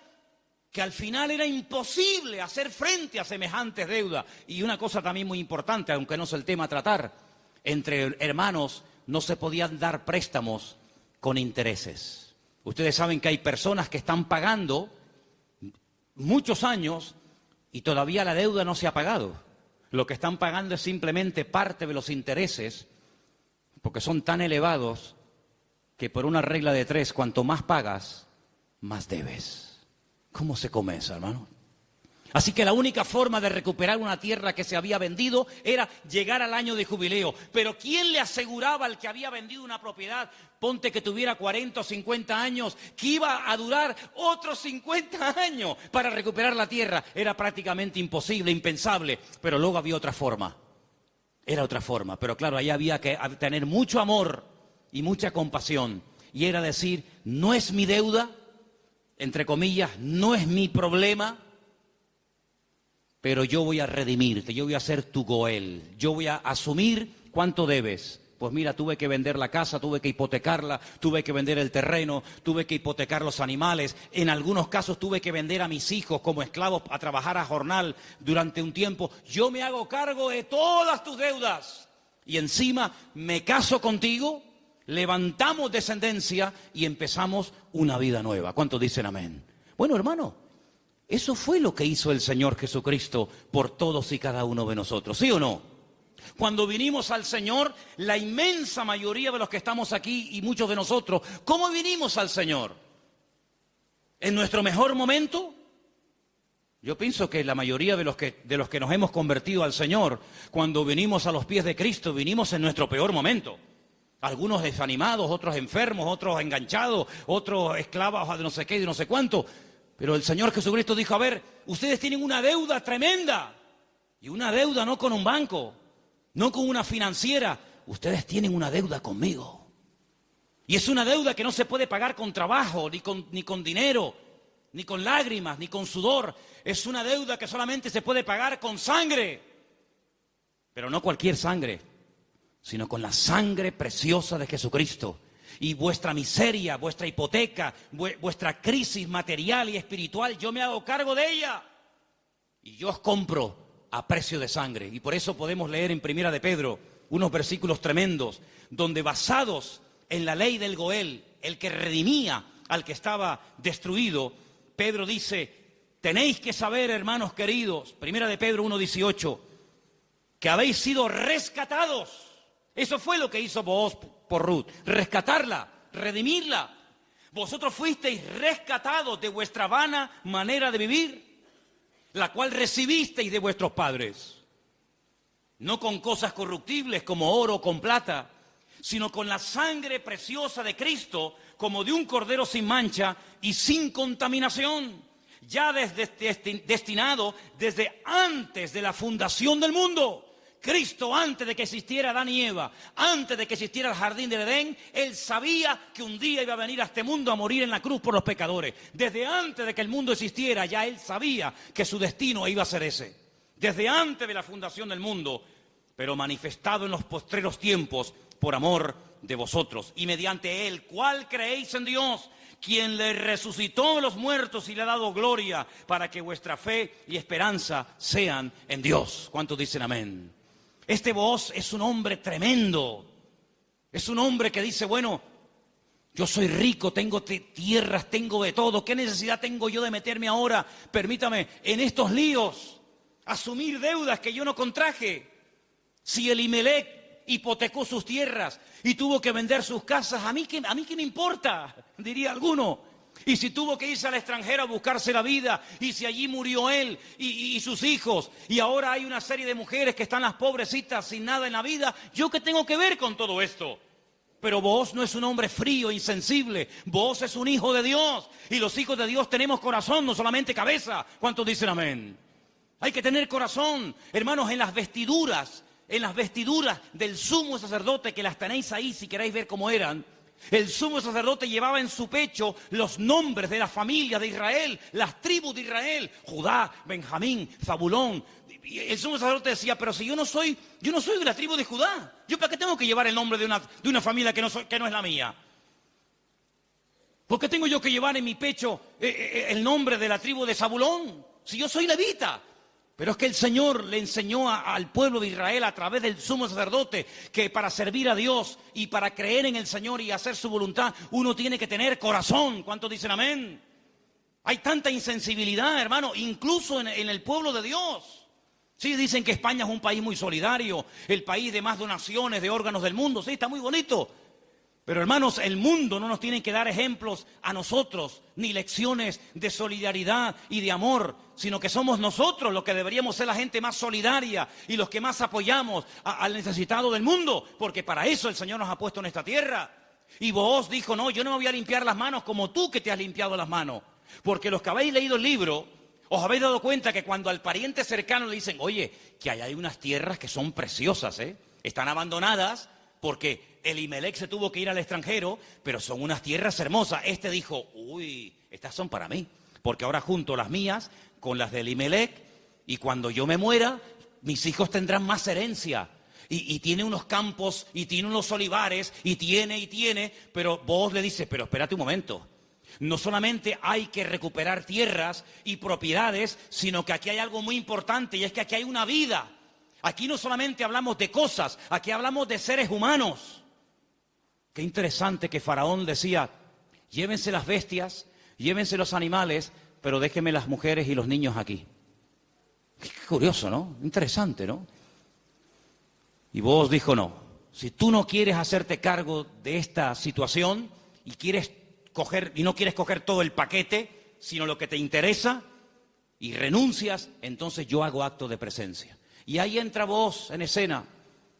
que al final era imposible hacer frente a semejantes deudas. Y una cosa también muy importante, aunque no es el tema a tratar, entre hermanos no se podían dar préstamos con intereses. Ustedes saben que hay personas que están pagando muchos años y todavía la deuda no se ha pagado. Lo que están pagando es simplemente parte de los intereses, porque son tan elevados que por una regla de 3, cuanto más pagas, más debes. ¿Cómo se come eso, hermano? Así que la única forma de recuperar una tierra que se había vendido era llegar al año de jubileo. Pero ¿quién le aseguraba al que había vendido una propiedad, ponte que tuviera 40 o 50 años, que iba a durar otros 50 años para recuperar la tierra? Era prácticamente imposible, impensable, pero luego había otra forma. Era otra forma, pero claro, ahí había que tener mucho amor y mucha compasión. Y era decir, no es mi deuda, entre comillas, no es mi problema, pero yo voy a redimirte, yo voy a ser tu Goel, yo voy a asumir cuánto debes. Pues mira, tuve que vender la casa, tuve que hipotecarla, tuve que vender el terreno, tuve que hipotecar los animales. En algunos casos tuve que vender a mis hijos como esclavos a trabajar a jornal durante un tiempo. Yo me hago cargo de todas tus deudas y encima me caso contigo, levantamos descendencia y empezamos una vida nueva. ¿Cuántos dicen amén? Bueno, hermano, eso fue lo que hizo el Señor Jesucristo por todos y cada uno de nosotros, ¿sí o no? Cuando vinimos al Señor, la inmensa mayoría de los que estamos aquí y muchos de nosotros, ¿cómo vinimos al Señor? ¿En nuestro mejor momento? Yo pienso que la mayoría de los que nos hemos convertido al Señor, cuando vinimos a los pies de Cristo, vinimos en nuestro peor momento. Algunos desanimados, otros enfermos, otros enganchados, otros esclavos de no sé qué, de no sé cuánto. Pero el Señor Jesucristo dijo, a ver, ustedes tienen una deuda tremenda. Y una deuda no con un banco, no con una financiera. Ustedes tienen una deuda conmigo. Y es una deuda que no se puede pagar con trabajo, ni con dinero, ni con lágrimas, ni con sudor. Es una deuda que solamente se puede pagar con sangre. Pero no cualquier sangre, sino con la sangre preciosa de Jesucristo. Y vuestra miseria, vuestra hipoteca, vuestra crisis material y espiritual, yo me hago cargo de ella. Y yo os compro a precio de sangre. Y por eso podemos leer en Primera de Pedro unos versículos tremendos, donde basados en la ley del Goel, el que redimía al que estaba destruido, Pedro dice, tenéis que saber, hermanos queridos, Primera de Pedro 1:18, que habéis sido rescatados. Eso fue lo que hizo Booz por Ruth, rescatarla, redimirla. Vosotros fuisteis rescatados de vuestra vana manera de vivir, la cual recibisteis de vuestros padres. No con cosas corruptibles como oro o con plata, sino con la sangre preciosa de Cristo, como de un cordero sin mancha y sin contaminación, ya destinado desde antes de la fundación del mundo. Cristo, antes de que existiera Adán y Eva, antes de que existiera el jardín del Edén, Él sabía que un día iba a venir a este mundo a morir en la cruz por los pecadores. Desde antes de que el mundo existiera, ya Él sabía que su destino iba a ser ese. Desde antes de la fundación del mundo, pero manifestado en los postreros tiempos por amor de vosotros. Y mediante Él, ¿cuál creéis en Dios? Quien le resucitó de los muertos y le ha dado gloria, para que vuestra fe y esperanza sean en Dios. ¿Cuántos dicen amén? Este Booz es un hombre tremendo. Es un hombre que dice, bueno, yo soy rico, tengo tierras, tengo de todo. ¿Qué necesidad tengo yo de meterme ahora, permítame, en estos líos? Asumir deudas que yo no contraje. Si Elimelech hipotecó sus tierras y tuvo que vender sus casas, ¿a mí qué me importa? Diría alguno. Y si tuvo que irse al extranjero a buscarse la vida, y si allí murió él y sus hijos, y ahora hay una serie de mujeres que están las pobrecitas sin nada en la vida, ¿yo qué tengo que ver con todo esto? Pero Booz no es un hombre frío, insensible. Booz es un hijo de Dios. Y los hijos de Dios tenemos corazón, no solamente cabeza. ¿Cuántos dicen amén? Hay que tener corazón. Hermanos, en las vestiduras del sumo sacerdote, que las tenéis ahí si queréis ver cómo eran. El sumo sacerdote llevaba en su pecho los nombres de las familias de Israel, las tribus de Israel, Judá, Benjamín, Zabulón. Y el sumo sacerdote decía, pero si yo no soy de la tribu de Judá, ¿yo para qué tengo que llevar el nombre de una familia que no es la mía? ¿Por qué tengo yo que llevar en mi pecho el nombre de la tribu de Zabulón? Si yo soy levita. Pero es que el Señor le enseñó al pueblo de Israel a través del sumo sacerdote que para servir a Dios y para creer en el Señor y hacer su voluntad, uno tiene que tener corazón. ¿Cuántos dicen amén? Hay tanta insensibilidad, hermano, incluso en el pueblo de Dios. Sí, dicen que España es un país muy solidario, el país de más donaciones de órganos del mundo. Sí, está muy bonito. Pero hermanos, el mundo no nos tiene que dar ejemplos a nosotros, ni lecciones de solidaridad y de amor, sino que somos nosotros los que deberíamos ser la gente más solidaria y los que más apoyamos al necesitado del mundo, porque para eso el Señor nos ha puesto en esta tierra. Y Booz dijo, no, yo no me voy a limpiar las manos como tú que te has limpiado las manos, porque los que habéis leído el libro, os habéis dado cuenta que cuando al pariente cercano le dicen, oye, que hay unas tierras que son preciosas, están abandonadas, porque Elimelech se tuvo que ir al extranjero, pero son unas tierras hermosas. Este dijo, uy, estas son para mí, porque ahora junto las mías con las de Elimelech, y cuando yo me muera, mis hijos tendrán más herencia. Y tiene unos campos, y tiene unos olivares, y tiene, pero Booz le dice, pero espérate un momento. No solamente hay que recuperar tierras y propiedades, sino que aquí hay algo muy importante, y es que aquí hay una vida. Aquí no solamente hablamos de cosas, aquí hablamos de seres humanos. Qué interesante que Faraón decía, llévense las bestias, llévense los animales, pero déjenme las mujeres y los niños aquí. Qué curioso, ¿no? Interesante, ¿no? Y Booz dijo, no, si tú no quieres hacerte cargo de esta situación y no quieres coger todo el paquete, sino lo que te interesa, y renuncias, entonces yo hago acto de presencia. Y ahí entra Booz en escena,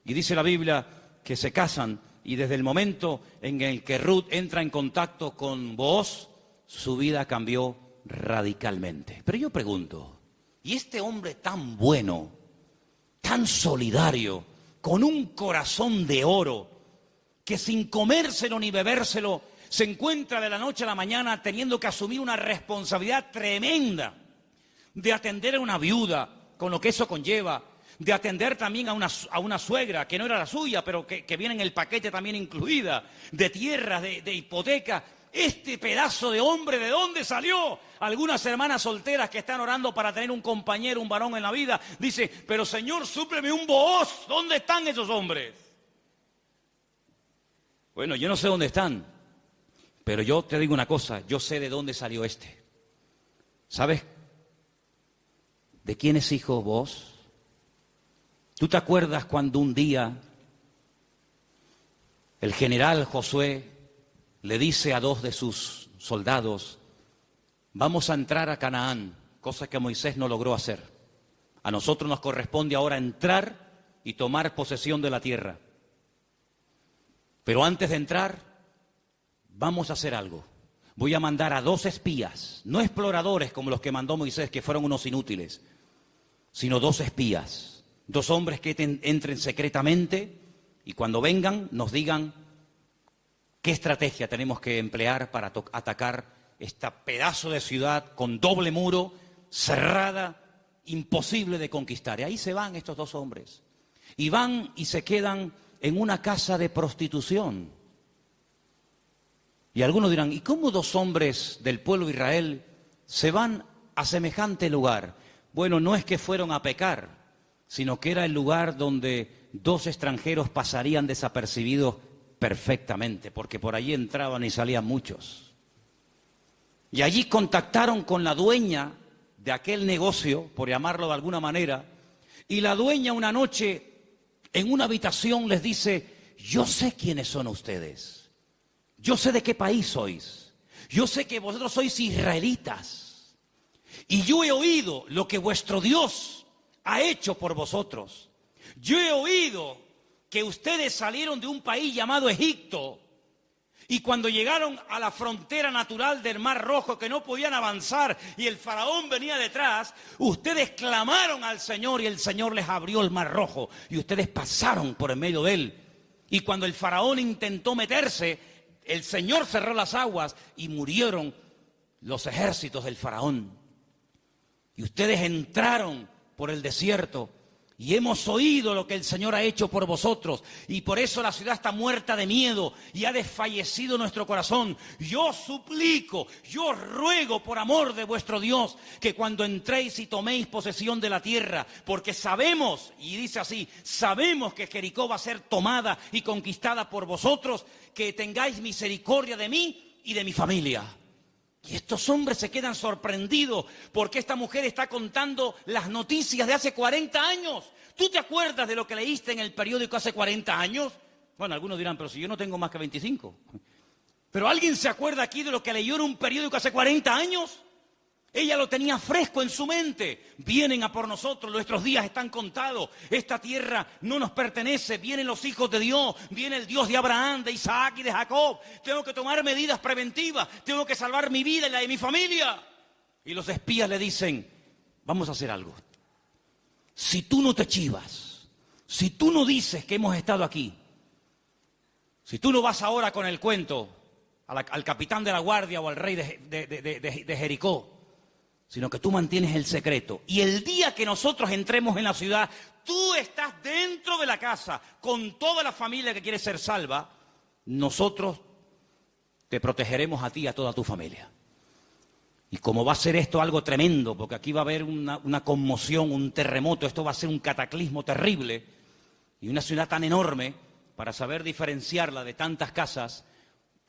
y dice la Biblia que se casan, y desde el momento en el que Ruth entra en contacto con Booz, su vida cambió radicalmente. Pero yo pregunto, ¿y este hombre tan bueno, tan solidario, con un corazón de oro, que sin comérselo ni bebérselo, se encuentra de la noche a la mañana teniendo que asumir una responsabilidad tremenda de atender a una viuda, con lo que eso conlleva, de atender también a una suegra que no era la suya, pero que viene en el paquete también incluida, de tierras, de hipoteca? Este pedazo de hombre, ¿de dónde salió? Algunas hermanas solteras que están orando para tener un compañero, un varón en la vida, dice, pero Señor, súpleme un Booz. ¿Dónde están esos hombres? Bueno, yo no sé dónde están, pero yo te digo una cosa, yo sé de dónde salió este. ¿Sabes de quién es hijo Booz? ¿Tú te acuerdas cuando un día el general Josué le dice a dos de sus soldados, vamos a entrar a Canaán, cosa que Moisés no logró hacer? A nosotros nos corresponde ahora entrar y tomar posesión de la tierra. Pero antes de entrar, vamos a hacer algo. Voy a mandar a 2 espías, no exploradores como los que mandó Moisés, que fueron unos inútiles, sino 2 espías. 2 hombres que entren secretamente y cuando vengan nos digan qué estrategia tenemos que emplear para atacar este pedazo de ciudad con doble muro, cerrada, imposible de conquistar. Y ahí se van estos 2 hombres. Y van y se quedan en una casa de prostitución. Y algunos dirán, ¿y cómo 2 hombres del pueblo de Israel se van a semejante lugar? Bueno, no es que fueron a pecar, sino que era el lugar donde 2 extranjeros pasarían desapercibidos perfectamente, porque por allí entraban y salían muchos. Y allí contactaron con la dueña de aquel negocio, por llamarlo de alguna manera, y la dueña una noche en una habitación les dice, yo sé quiénes son ustedes, yo sé de qué país sois, yo sé que vosotros sois israelitas, y yo he oído lo que vuestro Dios ha hecho por vosotros. Yo he oído que ustedes salieron de un país llamado Egipto y cuando llegaron a la frontera natural del Mar Rojo que no podían avanzar y el faraón venía detrás, ustedes clamaron al Señor y el Señor les abrió el Mar Rojo y ustedes pasaron por en medio de él. Y cuando el faraón intentó meterse, el Señor cerró las aguas y murieron los ejércitos del faraón. Y ustedes entraron por el desierto y hemos oído lo que el Señor ha hecho por vosotros y por eso la ciudad está muerta de miedo y ha desfallecido nuestro corazón. Yo suplico, yo ruego por amor de vuestro Dios que cuando entréis y toméis posesión de la tierra, porque sabemos, y dice así, sabemos que Jericó va a ser tomada y conquistada por vosotros, que tengáis misericordia de mí y de mi familia. Y estos hombres se quedan sorprendidos porque esta mujer está contando las noticias de hace 40 años. ¿Tú te acuerdas de lo que leíste en el periódico hace 40 años? Bueno, algunos dirán, pero si yo no tengo más que 25. ¿Pero alguien se acuerda aquí de lo que leyó en un periódico hace 40 años? Ella lo tenía fresco en su mente. Vienen a por nosotros, nuestros días están contados. Esta tierra no nos pertenece. Vienen los hijos de Dios, viene el Dios de Abraham, de Isaac y de Jacob. Tengo que tomar medidas preventivas, tengo que salvar mi vida y la de mi familia. Y los espías le dicen, vamos a hacer algo. Si tú no te chivas, si tú no dices que hemos estado aquí, si tú no vas ahora con el cuento al capitán de la guardia o al rey de Jericó, sino que tú mantienes el secreto. Y el día que nosotros entremos en la ciudad, tú estás dentro de la casa con toda la familia que quiere ser salva, nosotros te protegeremos a ti y a toda tu familia. Y como va a ser esto algo tremendo, porque aquí va a haber una conmoción, un terremoto, esto va a ser un cataclismo terrible, y una ciudad tan enorme, para saber diferenciarla de tantas casas,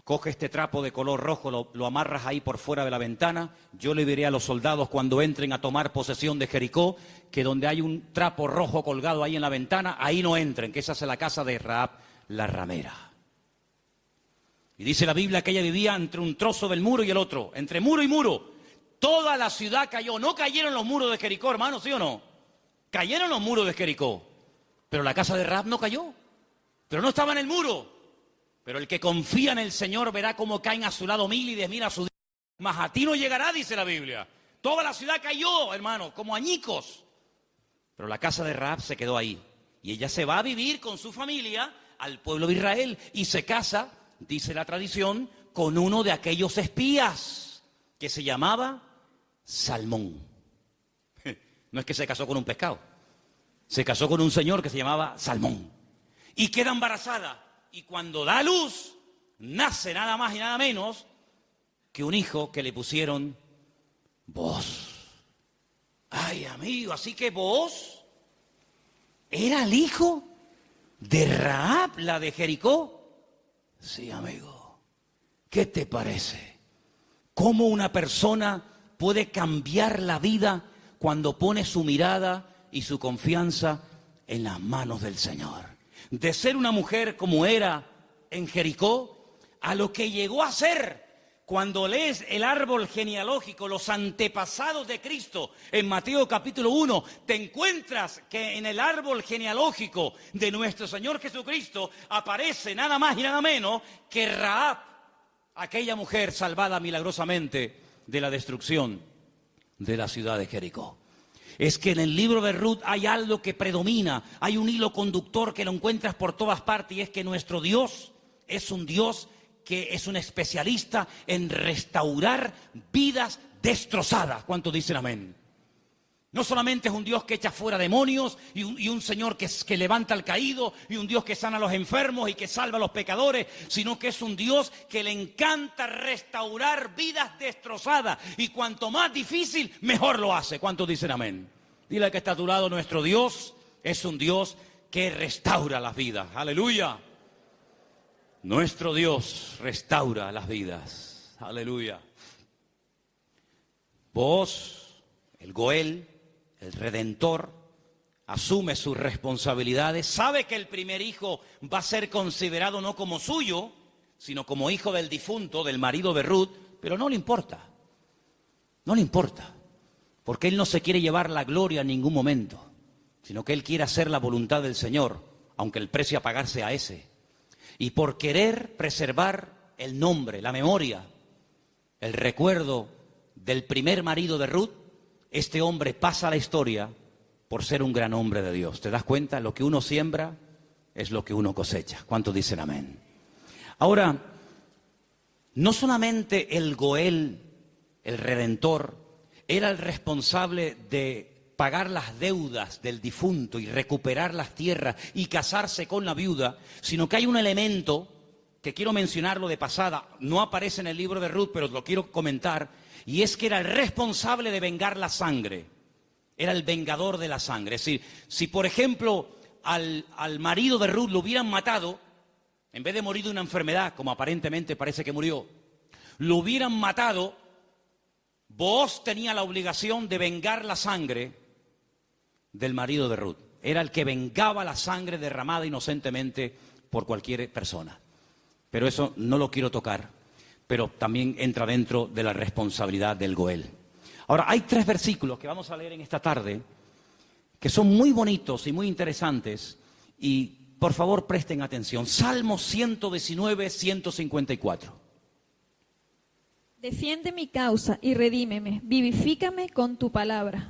coge este trapo de color rojo, lo amarras ahí por fuera de la ventana. Yo le diré a los soldados cuando entren a tomar posesión de Jericó, que donde hay un trapo rojo colgado ahí en la ventana, ahí no entren, que esa es la casa de Rahab, la ramera. Y dice la Biblia que ella vivía entre un trozo del muro y el otro, entre muro y muro. Toda la ciudad cayó, no cayeron los muros de Jericó, hermano, ¿sí o no? Cayeron los muros de Jericó, pero la casa de Rahab no cayó, pero no estaba en el muro. Pero el que confía en el Señor verá cómo caen a su lado 1000 y 10.000 a su día. Mas a ti no llegará, dice la Biblia. Toda la ciudad cayó, hermano, como añicos. Pero la casa de Rahab se quedó ahí. Y ella se va a vivir con su familia al pueblo de Israel. Y se casa, dice la tradición, con uno de aquellos espías que se llamaba Salmón. No es que se casó con un pescado. Se casó con un señor que se llamaba Salmón. Y queda embarazada. Y cuando da luz, nace nada más y nada menos que un hijo que le pusieron Booz. Ay, amigo, así que Booz era el hijo de Rahab, la de Jericó. Sí, amigo. ¿Qué te parece? ¿Cómo una persona puede cambiar la vida cuando pone su mirada y su confianza en las manos del Señor? De ser una mujer como era en Jericó, a lo que llegó a ser cuando lees el árbol genealógico, los antepasados de Cristo, en Mateo capítulo 1, te encuentras que en el árbol genealógico de nuestro Señor Jesucristo aparece nada más y nada menos que Rahab, aquella mujer salvada milagrosamente de la destrucción de la ciudad de Jericó. Es que en el libro de Ruth hay algo que predomina, hay un hilo conductor que lo encuentras por todas partes y es que nuestro Dios es un Dios que es un especialista en restaurar vidas destrozadas. ¿Cuántos dicen amén? No solamente es un Dios que echa fuera demonios y un Señor que levanta al caído y un Dios que sana a los enfermos y que salva a los pecadores, sino que es un Dios que le encanta restaurar vidas destrozadas y cuanto más difícil, mejor lo hace. ¿Cuántos dicen amén? Dile al que está a tu lado, nuestro Dios es un Dios que restaura las vidas. ¡Aleluya! Nuestro Dios restaura las vidas. ¡Aleluya! Vos, el Goel, el Redentor, asume sus responsabilidades, sabe que el primer hijo va a ser considerado no como suyo, sino como hijo del difunto, del marido de Ruth, pero no le importa, porque él no se quiere llevar la gloria en ningún momento, sino que él quiere hacer la voluntad del Señor, aunque el precio a pagar sea ese. Y por querer preservar el nombre, la memoria, el recuerdo del primer marido de Ruth, este hombre pasa a la historia por ser un gran hombre de Dios. ¿Te das cuenta? Lo que uno siembra es lo que uno cosecha. ¿Cuántos dicen amén? Ahora, no solamente el Goel, el Redentor, era el responsable de pagar las deudas del difunto y recuperar las tierras y casarse con la viuda, sino que hay un elemento que quiero mencionarlo de pasada, no aparece en el libro de Ruth, pero lo quiero comentar, y es que era el responsable de vengar la sangre, era el vengador de la sangre. Es decir, si por ejemplo al marido de Ruth lo hubieran matado, en vez de morir de una enfermedad, como aparentemente parece que murió, lo hubieran matado, Booz tenía la obligación de vengar la sangre del marido de Ruth. Era el que vengaba la sangre derramada inocentemente por cualquier persona. Pero eso no lo quiero tocar, pero también entra dentro de la responsabilidad del Goel. Ahora, hay 3 versículos que vamos a leer en esta tarde que son muy bonitos y muy interesantes, y por favor presten atención. Salmo 119, 154. Defiende mi causa y redímeme, vivifícame con tu palabra.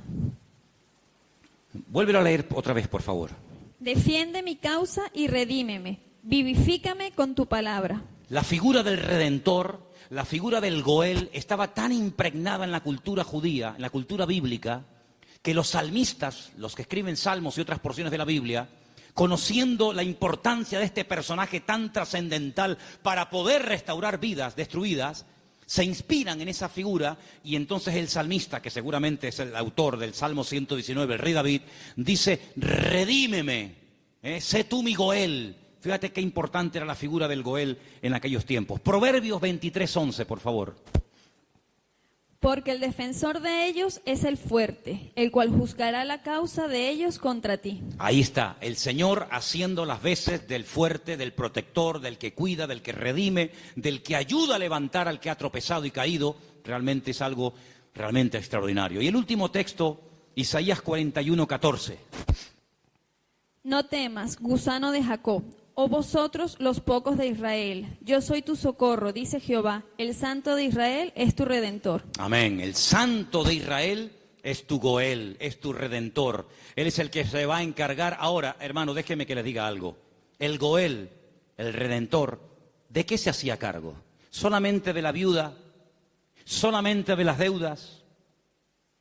Vuélvelo a leer otra vez, por favor. Defiende mi causa y redímeme, vivifícame con tu palabra. La figura del Redentor, la figura del Goel, estaba tan impregnada en la cultura judía, en la cultura bíblica, que los salmistas, los que escriben salmos y otras porciones de la Biblia, conociendo la importancia de este personaje tan trascendental para poder restaurar vidas destruidas, se inspiran en esa figura, y entonces el salmista, que seguramente es el autor del Salmo 119, el rey David, dice: redímeme, sé tú mi Goel. Fíjate qué importante era la figura del Goel en aquellos tiempos. Proverbios 23:11, por favor. Porque el defensor de ellos es el fuerte, el cual juzgará la causa de ellos contra ti. Ahí está, el Señor haciendo las veces del fuerte, del protector, del que cuida, del que redime, del que ayuda a levantar al que ha tropezado y caído. Realmente es algo realmente extraordinario. Y el último texto, Isaías 41:14. No temas, gusano de Jacob, oh vosotros los pocos de Israel. Yo soy tu socorro, dice Jehová. El Santo de Israel es tu Redentor. Amén. El Santo de Israel es tu Goel, es tu Redentor. Él es el que se va a encargar. Ahora, hermano, déjeme que les diga algo. El Goel, el Redentor, ¿de qué se hacía cargo? ¿Solamente de la viuda? ¿Solamente de las deudas?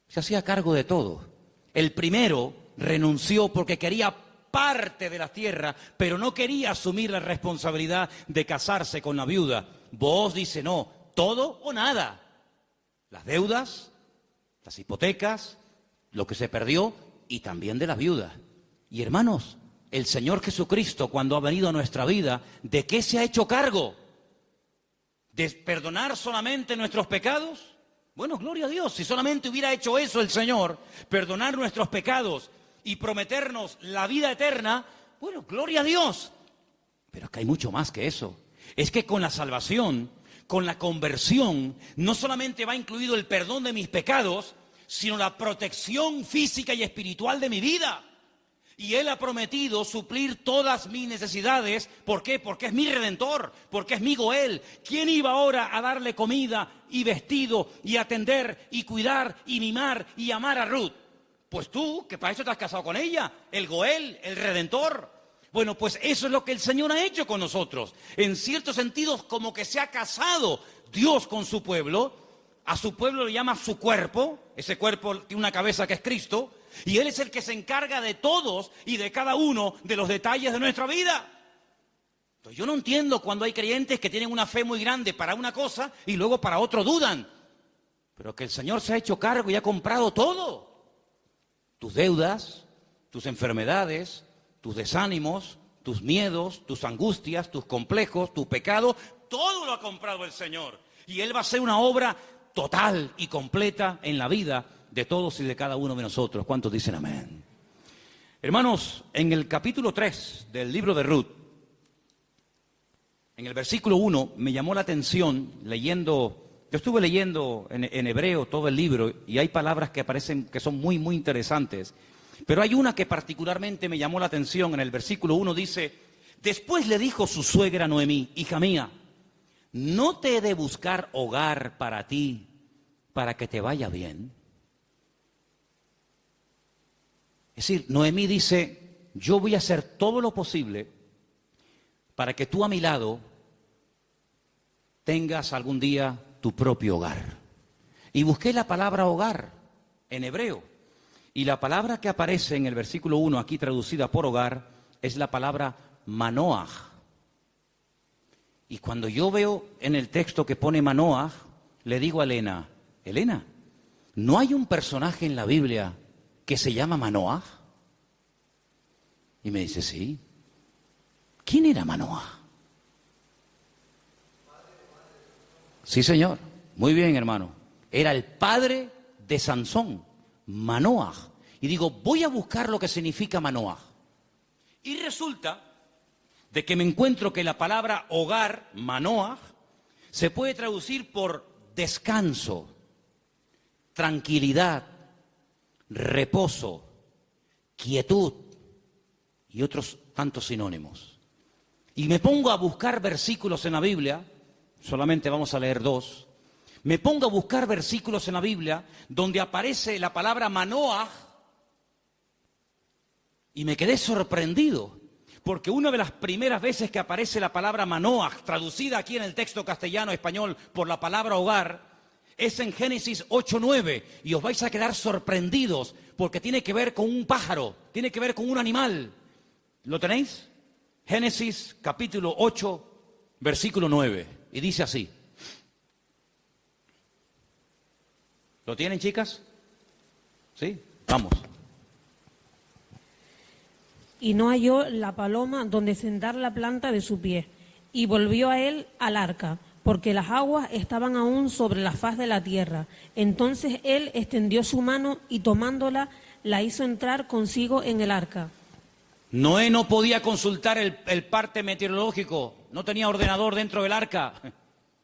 Se hacía cargo de todo. El primero renunció porque quería parte de la tierra, pero no quería asumir la responsabilidad de casarse con la viuda. Booz dice: no, todo o nada. Las deudas, las hipotecas, lo que se perdió, y también de la viuda. Y hermanos, el Señor Jesucristo, cuando ha venido a nuestra vida, ¿de qué se ha hecho cargo? ¿De perdonar solamente nuestros pecados? Bueno, gloria a Dios, si solamente hubiera hecho eso el Señor, perdonar nuestros pecados y prometernos la vida eterna, bueno, gloria a Dios. Pero es que hay mucho más que eso. Es que con la salvación, con la conversión, no solamente va incluido el perdón de mis pecados, sino la protección física y espiritual de mi vida. Y Él ha prometido suplir todas mis necesidades. ¿Por qué? Porque es mi Redentor, porque es mi Goel. ¿Quién iba ahora a darle comida y vestido y atender y cuidar y mimar y amar a Ruth? Pues tú, que para eso te has casado con ella, el Goel, el Redentor. Bueno, pues eso es lo que el Señor ha hecho con nosotros. En ciertos sentidos, como que se ha casado Dios con su pueblo. A su pueblo le llama su cuerpo. Ese cuerpo tiene una cabeza que es Cristo. Y Él es el que se encarga de todos y de cada uno de los detalles de nuestra vida. Entonces yo no entiendo cuando hay creyentes que tienen una fe muy grande para una cosa y luego para otro dudan. Pero que el Señor se ha hecho cargo y ha comprado todo. Tus deudas, tus enfermedades, tus desánimos, tus miedos, tus angustias, tus complejos, tu pecado, todo lo ha comprado el Señor. Y Él va a hacer una obra total y completa en la vida de todos y de cada uno de nosotros. ¿Cuántos dicen amén? Hermanos, en el capítulo 3 del libro de Ruth, en el versículo 1, me llamó la atención leyendo. Yo estuve leyendo en hebreo todo el libro y hay palabras que aparecen que son muy, muy interesantes. Pero hay una que particularmente me llamó la atención. En el versículo 1 dice: después le dijo su suegra Noemí: hija mía, ¿no te he de buscar hogar para ti, para que te vaya bien? Es decir, Noemí dice: yo voy a hacer todo lo posible para que tú a mi lado tengas algún día tu propio hogar. Y busqué la palabra hogar en hebreo. Y la palabra que aparece en el versículo 1, aquí traducida por hogar, es la palabra manoaj. Y cuando yo veo en el texto que pone manoaj, le digo a Elena: Elena, ¿no hay un personaje en la Biblia que se llama Manoaj? Y me dice: sí. ¿Quién era Manoaj? Sí, señor. Muy bien, hermano. Era el padre de Sansón, Manoaj. Y digo, voy a buscar lo que significa Manoaj. Y resulta de que me encuentro que la palabra hogar, Manoaj, se puede traducir por descanso, tranquilidad, reposo, quietud y otros tantos sinónimos. Y me pongo a buscar versículos en la Biblia, solamente vamos a leer 2. Me pongo a buscar versículos en la Biblia donde aparece la palabra Manoaj y me quedé sorprendido, porque una de las primeras veces que aparece la palabra Manoaj, traducida aquí en el texto castellano-español por la palabra hogar, es en Génesis 8:9, y os vais a quedar sorprendidos porque tiene que ver con un pájaro, tiene que ver con un animal. ¿Lo tenéis? Génesis capítulo 8, versículo 9, y dice así. ¿Lo tienen, chicas? ¿Sí? Vamos. Y no halló la paloma donde sentar la planta de su pie, y volvió a él al arca, porque las aguas estaban aún sobre la faz de la tierra. Entonces él extendió su mano y tomándola, la hizo entrar consigo en el arca. Noé no podía consultar el parte meteorológico, no tenía ordenador dentro del arca,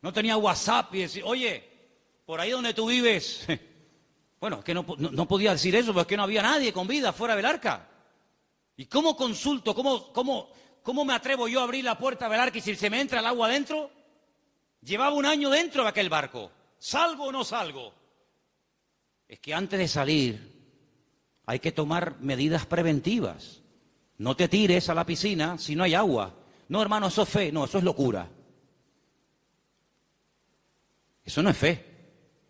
no tenía WhatsApp y decir: oye, por ahí donde tú vives. Bueno, es que no podía decir eso, porque no había nadie con vida fuera del arca. ¿Y cómo consulto? ¿Cómo me atrevo yo a abrir la puerta del arca y si se me entra el agua adentro? Llevaba un año dentro de aquel barco. ¿Salgo o no salgo? Es que antes de salir hay que tomar medidas preventivas. No te tires a la piscina si no hay agua. No, hermano, eso es fe. No, eso es locura. Eso no es fe.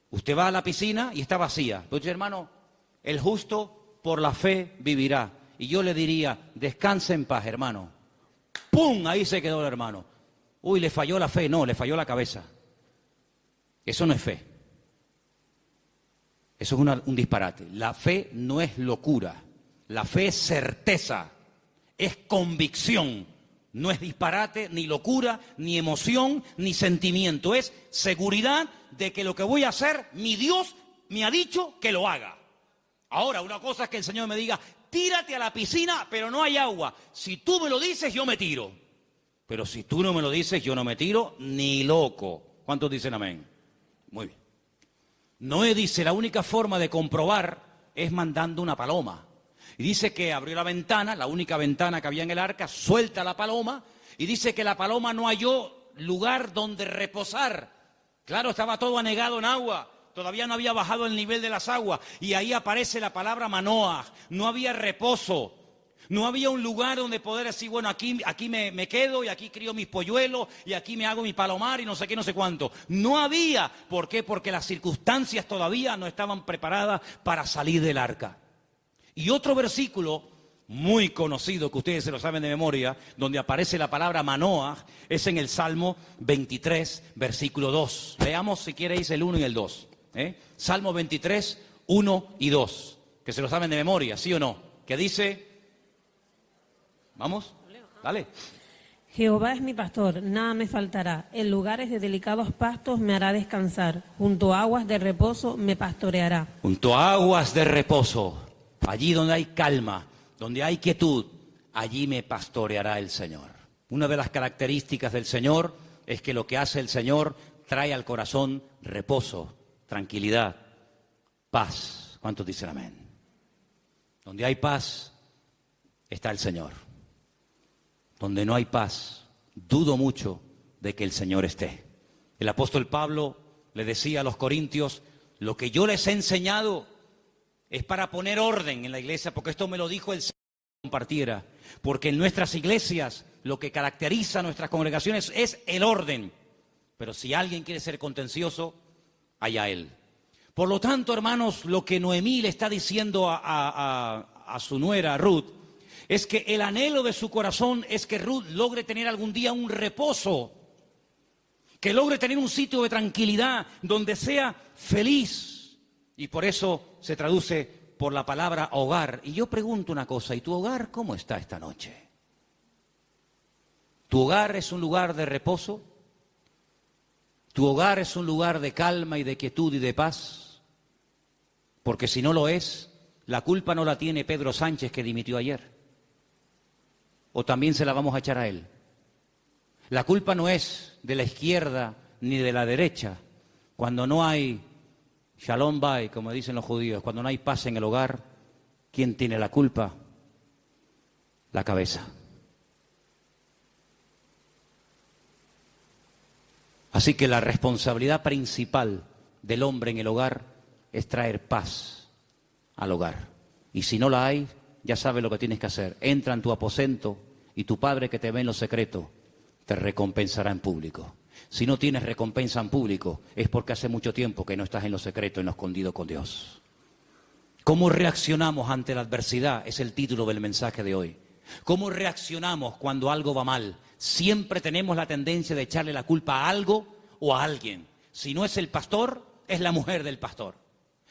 Usted va a la piscina y está vacía. Pero dice: hermano, el justo por la fe vivirá. Y yo le diría: descanse en paz, hermano. ¡Pum! Ahí se quedó el hermano. Uy, le falló la fe. No, le falló la cabeza. Eso no es fe. Eso es un disparate. La fe no es locura. La fe es certeza, es convicción. No es disparate, ni locura, ni emoción, ni sentimiento. Es seguridad de que lo que voy a hacer, mi Dios me ha dicho que lo haga. Ahora, una cosa es que el Señor me diga: tírate a la piscina, pero no hay agua. Si tú me lo dices, yo me tiro. Pero si tú no me lo dices, yo no me tiro ni loco. ¿Cuántos dicen amén? Muy bien. Noé dice: la única forma de comprobar es mandando una paloma. Y dice que abrió la ventana, la única ventana que había en el arca, suelta la paloma, y dice que la paloma no halló lugar donde reposar. Claro, estaba todo anegado en agua, todavía no había bajado el nivel de las aguas, y ahí aparece la palabra Manoaj. No había reposo, no había un lugar donde poder decir: bueno, aquí me quedo, y aquí crío mis polluelos, y aquí me hago mi palomar, y no sé qué, no sé cuánto. No había. ¿Por qué? Porque las circunstancias todavía no estaban preparadas para salir del arca. Y otro versículo muy conocido, que ustedes se lo saben de memoria, donde aparece la palabra Manoaj, es en el Salmo 23, versículo 2. Veamos si queréis el 1 y el 2. Salmo 23, 1 y 2. Que se lo saben de memoria, ¿sí o no? Que dice... ¿Vamos? Dale. Jehová es mi pastor, nada me faltará. En lugares de delicados pastos me hará descansar. Junto a aguas de reposo me pastoreará. Junto a aguas de reposo, allí donde hay calma, donde hay quietud, allí me pastoreará el Señor. Una de las características del Señor es que lo que hace el Señor trae al corazón reposo, tranquilidad, paz. ¿Cuántos dicen amén? Donde hay paz está el Señor. Donde no hay paz, dudo mucho de que el Señor esté. El apóstol Pablo le decía a los corintios: lo que yo les he enseñado es para poner orden en la iglesia, porque esto me lo dijo el Señor que compartiera. Porque en nuestras iglesias lo que caracteriza a nuestras congregaciones es el orden. Pero si alguien quiere ser contencioso, allá él. Por lo tanto, hermanos, lo que Noemí le está diciendo a su nuera, Ruth, es que el anhelo de su corazón es que Ruth logre tener algún día un reposo, que logre tener un sitio de tranquilidad donde sea feliz. Y por eso se traduce por la palabra hogar. Y yo pregunto una cosa: ¿y tu hogar cómo está esta noche? ¿Tu hogar es un lugar de reposo? ¿Tu hogar es un lugar de calma y de quietud y de paz? Porque si no lo es, la culpa no la tiene Pedro Sánchez, que dimitió ayer. ¿O también se la vamos a echar a él? La culpa no es de la izquierda ni de la derecha. Cuando no hay shalom bay, como dicen los judíos, cuando no hay paz en el hogar, ¿quién tiene la culpa? La cabeza. Así que la responsabilidad principal del hombre en el hogar es traer paz al hogar. Y si no la hay, ya sabes lo que tienes que hacer. Entra en tu aposento y tu Padre que te ve en lo secreto te recompensará en público. Si no tienes recompensa en público, es porque hace mucho tiempo que no estás en lo secreto, en lo escondido con Dios. ¿Cómo reaccionamos ante la adversidad? Es el título del mensaje de hoy. ¿Cómo reaccionamos cuando algo va mal? Siempre tenemos la tendencia de echarle la culpa a algo o a alguien. Si no es el pastor, es la mujer del pastor.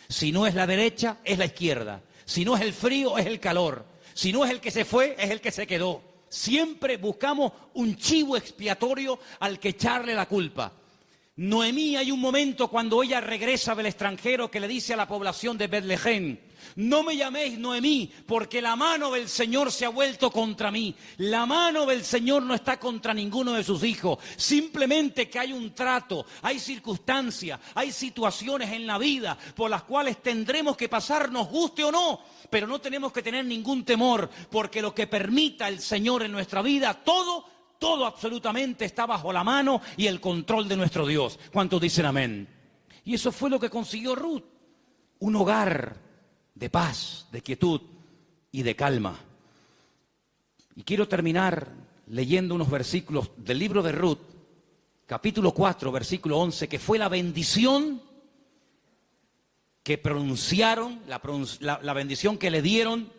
Si no es la derecha, es la izquierda. Si no es el frío, es el calor. Si no es el que se fue, es el que se quedó. Siempre buscamos un chivo expiatorio al que echarle la culpa. Noemí, hay un momento cuando ella regresa del extranjero que le dice a la población de Betlehem: no me llaméis Noemí, porque la mano del Señor se ha vuelto contra mí. La mano del Señor no está contra ninguno de sus hijos. Simplemente que hay un trato, hay circunstancias, hay situaciones en la vida por las cuales tendremos que pasar, nos guste o no. Pero no tenemos que tener ningún temor, porque lo que permita el Señor en nuestra vida, todo absolutamente está bajo la mano y el control de nuestro Dios. ¿Cuántos dicen amén? Y eso fue lo que consiguió Ruth. Un hogar de paz, de quietud y de calma. Y quiero terminar leyendo unos versículos del libro de Ruth, capítulo 4, versículo 11, que fue la bendición que pronunciaron, la bendición que le dieron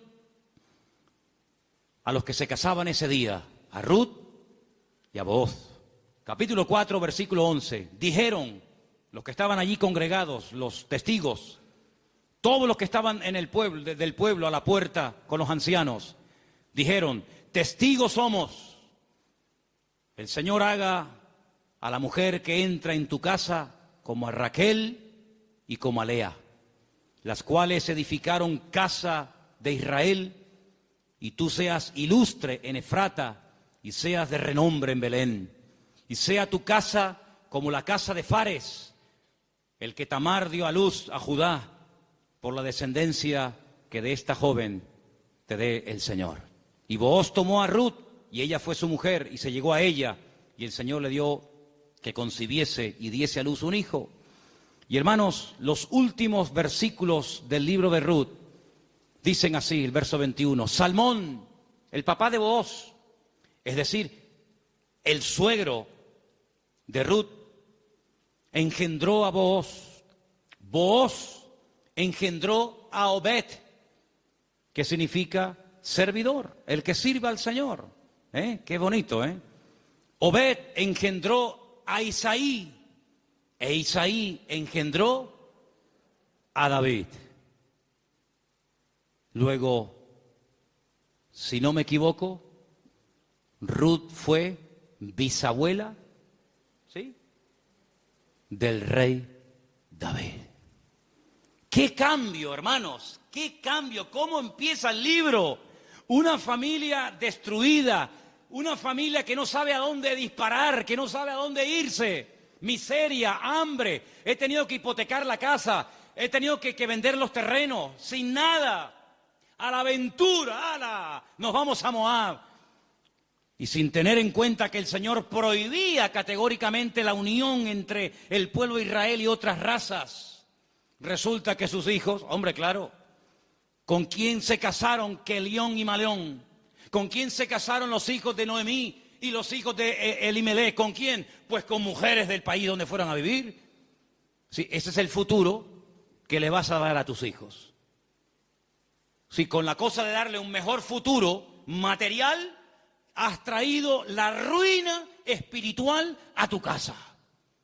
a los que se casaban ese día, a Ruth y a Booz. Capítulo 4, versículo 11. Dijeron los que estaban allí congregados, los testigos, todos los que estaban en el pueblo, desde el pueblo a la puerta con los ancianos, dijeron: testigos somos. El Señor haga a la mujer que entra en tu casa como a Raquel y como a Lea, las cuales edificaron casa de Israel, y tú seas ilustre en Efrata y seas de renombre en Belén, y sea tu casa como la casa de Fares, el que Tamar dio a luz a Judá, por la descendencia que de esta joven te dé el Señor. Y Booz tomó a Ruth, y ella fue su mujer, y se llegó a ella, y el Señor le dio que concibiese y diese a luz un hijo. Y hermanos, los últimos versículos del libro de Ruth dicen así, el verso 21, Salmón, el papá de Booz, es decir, el suegro de Ruth, engendró a Booz. Booz engendró a Obed, que significa servidor, el que sirve al Señor. Qué bonito, ¿eh? Obed engendró a Isaí, e Isaí engendró a David. Luego, si no me equivoco, Ruth fue bisabuela, ¿sí?, del rey David. ¡Qué cambio, hermanos! ¡Qué cambio! ¿Cómo empieza el libro? Una familia destruida, una familia que no sabe a dónde disparar, que no sabe a dónde irse. Miseria, hambre, he tenido que hipotecar la casa, he tenido que vender los terrenos, sin nada. a la aventura, ¡ala! Nos vamos a Moab. Y sin tener en cuenta que el Señor prohibía categóricamente la unión entre el pueblo de Israel y otras razas, resulta que sus hijos, hombre, claro, ¿con quién se casaron Kelión y Maleón? ¿Con quién se casaron los hijos de Noemí y los hijos de Elimelech? ¿Con quién? Pues con mujeres del país donde fueron a vivir. Sí, ese es el futuro que le vas a dar a tus hijos. Si con la cosa de darle un mejor futuro material, has traído la ruina espiritual a tu casa.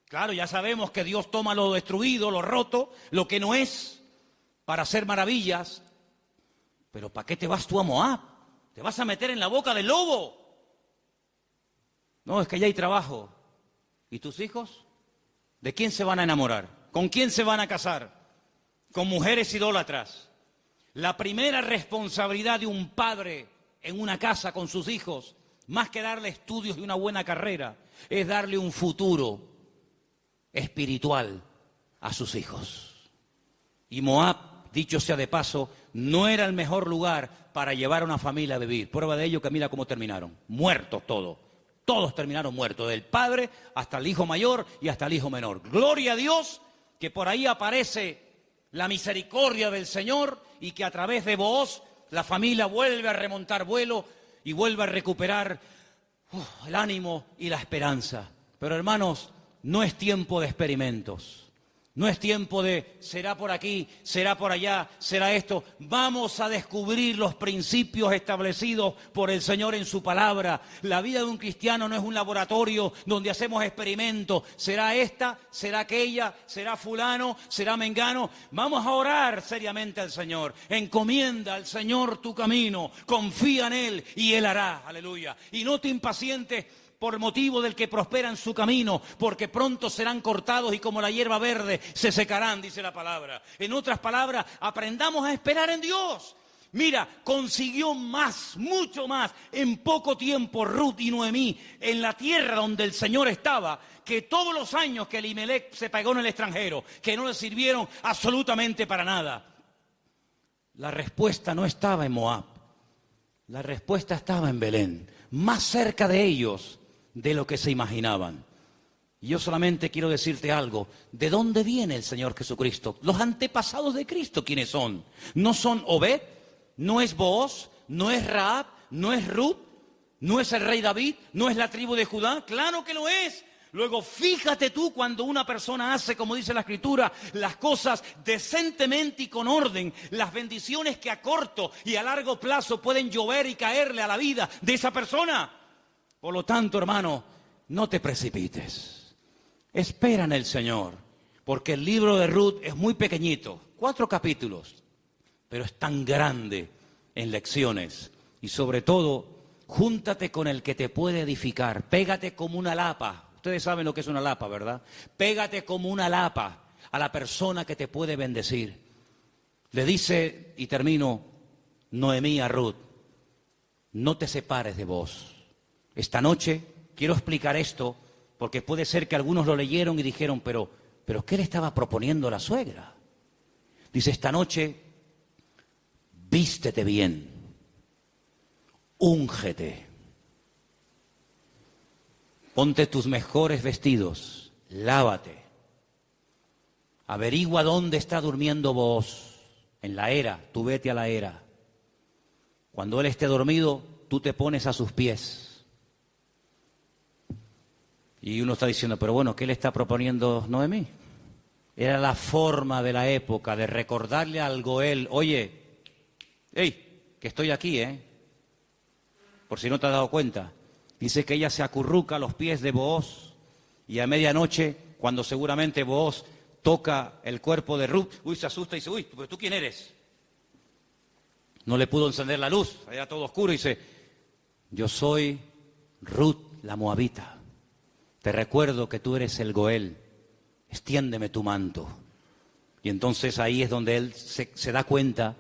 Claro, ya sabemos que Dios toma lo destruido, lo roto, lo que no es, para hacer maravillas. Pero ¿para qué te vas tú a Moab? ¿Te vas a meter en la boca del lobo? No, es que allá hay trabajo. ¿Y tus hijos? ¿De quién se van a enamorar? ¿Con quién se van a casar? Con mujeres idólatras. La primera responsabilidad de un padre en una casa con sus hijos, más que darle estudios y una buena carrera, es darle un futuro espiritual a sus hijos. Y Moab, dicho sea de paso, no era el mejor lugar para llevar a una familia a vivir. Prueba de ello que mira cómo terminaron, muertos todos. Todos terminaron muertos, del padre hasta el hijo mayor y hasta el hijo menor. Gloria a Dios que por ahí aparece la misericordia del Señor y que a través de Booz la familia vuelve a remontar vuelo y vuelve a recuperar el ánimo y la esperanza. Pero hermanos, no es tiempo de experimentos. No es tiempo de será por aquí, será por allá, será esto. Vamos a descubrir los principios establecidos por el Señor en su palabra. La vida de un cristiano no es un laboratorio donde hacemos experimentos. Será esta, será aquella, será fulano, será mengano. Vamos a orar seriamente al Señor. Encomienda al Señor tu camino. Confía en Él y Él hará. Aleluya. Y no te impacientes por motivo del que prospera en su camino, porque pronto serán cortados y como la hierba verde se secarán, dice la palabra. En otras palabras, aprendamos a esperar en Dios. Mira, consiguió más, mucho más, en poco tiempo Ruth y Noemí, en la tierra donde el Señor estaba, que todos los años que Elimelech se pagó en el extranjero, que no le sirvieron absolutamente para nada. La respuesta no estaba en Moab, la respuesta estaba en Belén, más cerca de ellos de lo que se imaginaban. Y yo solamente quiero decirte algo. ¿De dónde viene el Señor Jesucristo? Los antepasados de Cristo, ¿quiénes son? ¿No son Obed? ¿No es Booz? ¿No es Rahab? ¿No es Ruth? ¿No es el rey David? ¿No es la tribu de Judá? ¡Claro que lo es! Luego, fíjate tú cuando una persona hace, como dice la Escritura, las cosas decentemente y con orden, las bendiciones que a corto y a largo plazo pueden llover y caerle a la vida de esa persona. Por lo tanto, hermano, no te precipites. Espera en el Señor, porque el libro de Ruth es muy pequeñito, 4 capítulos, pero es tan grande en lecciones. Y sobre todo, júntate con el que te puede edificar, pégate como una lapa. Ustedes saben lo que es una lapa, ¿verdad? Pégate como una lapa a la persona que te puede bendecir. Le dice, y termino, Noemí a Ruth, no te separes de vos. Esta noche quiero explicar esto, porque puede ser que algunos lo leyeron y dijeron, pero ¿qué le estaba proponiendo la suegra? Dice, esta noche, vístete bien, úngete, ponte tus mejores vestidos, lávate, averigua dónde está durmiendo vos, en la era, tú vete a la era. Cuando él esté dormido, tú te pones a sus pies. Y uno está diciendo, pero bueno, ¿qué le está proponiendo Noemí? Era la forma de la época de recordarle al Goel, oye, hey, que estoy aquí, por si no te has dado cuenta. Dice que ella se acurruca a los pies de Booz y a medianoche, cuando seguramente Booz toca el cuerpo de Ruth, se asusta y dice, ¿pero tú quién eres? No le pudo encender la luz, era todo oscuro y dice, yo soy Ruth la moabita. Te recuerdo que tú eres el Goel, extiéndeme tu manto. Y entonces ahí es donde él se da cuenta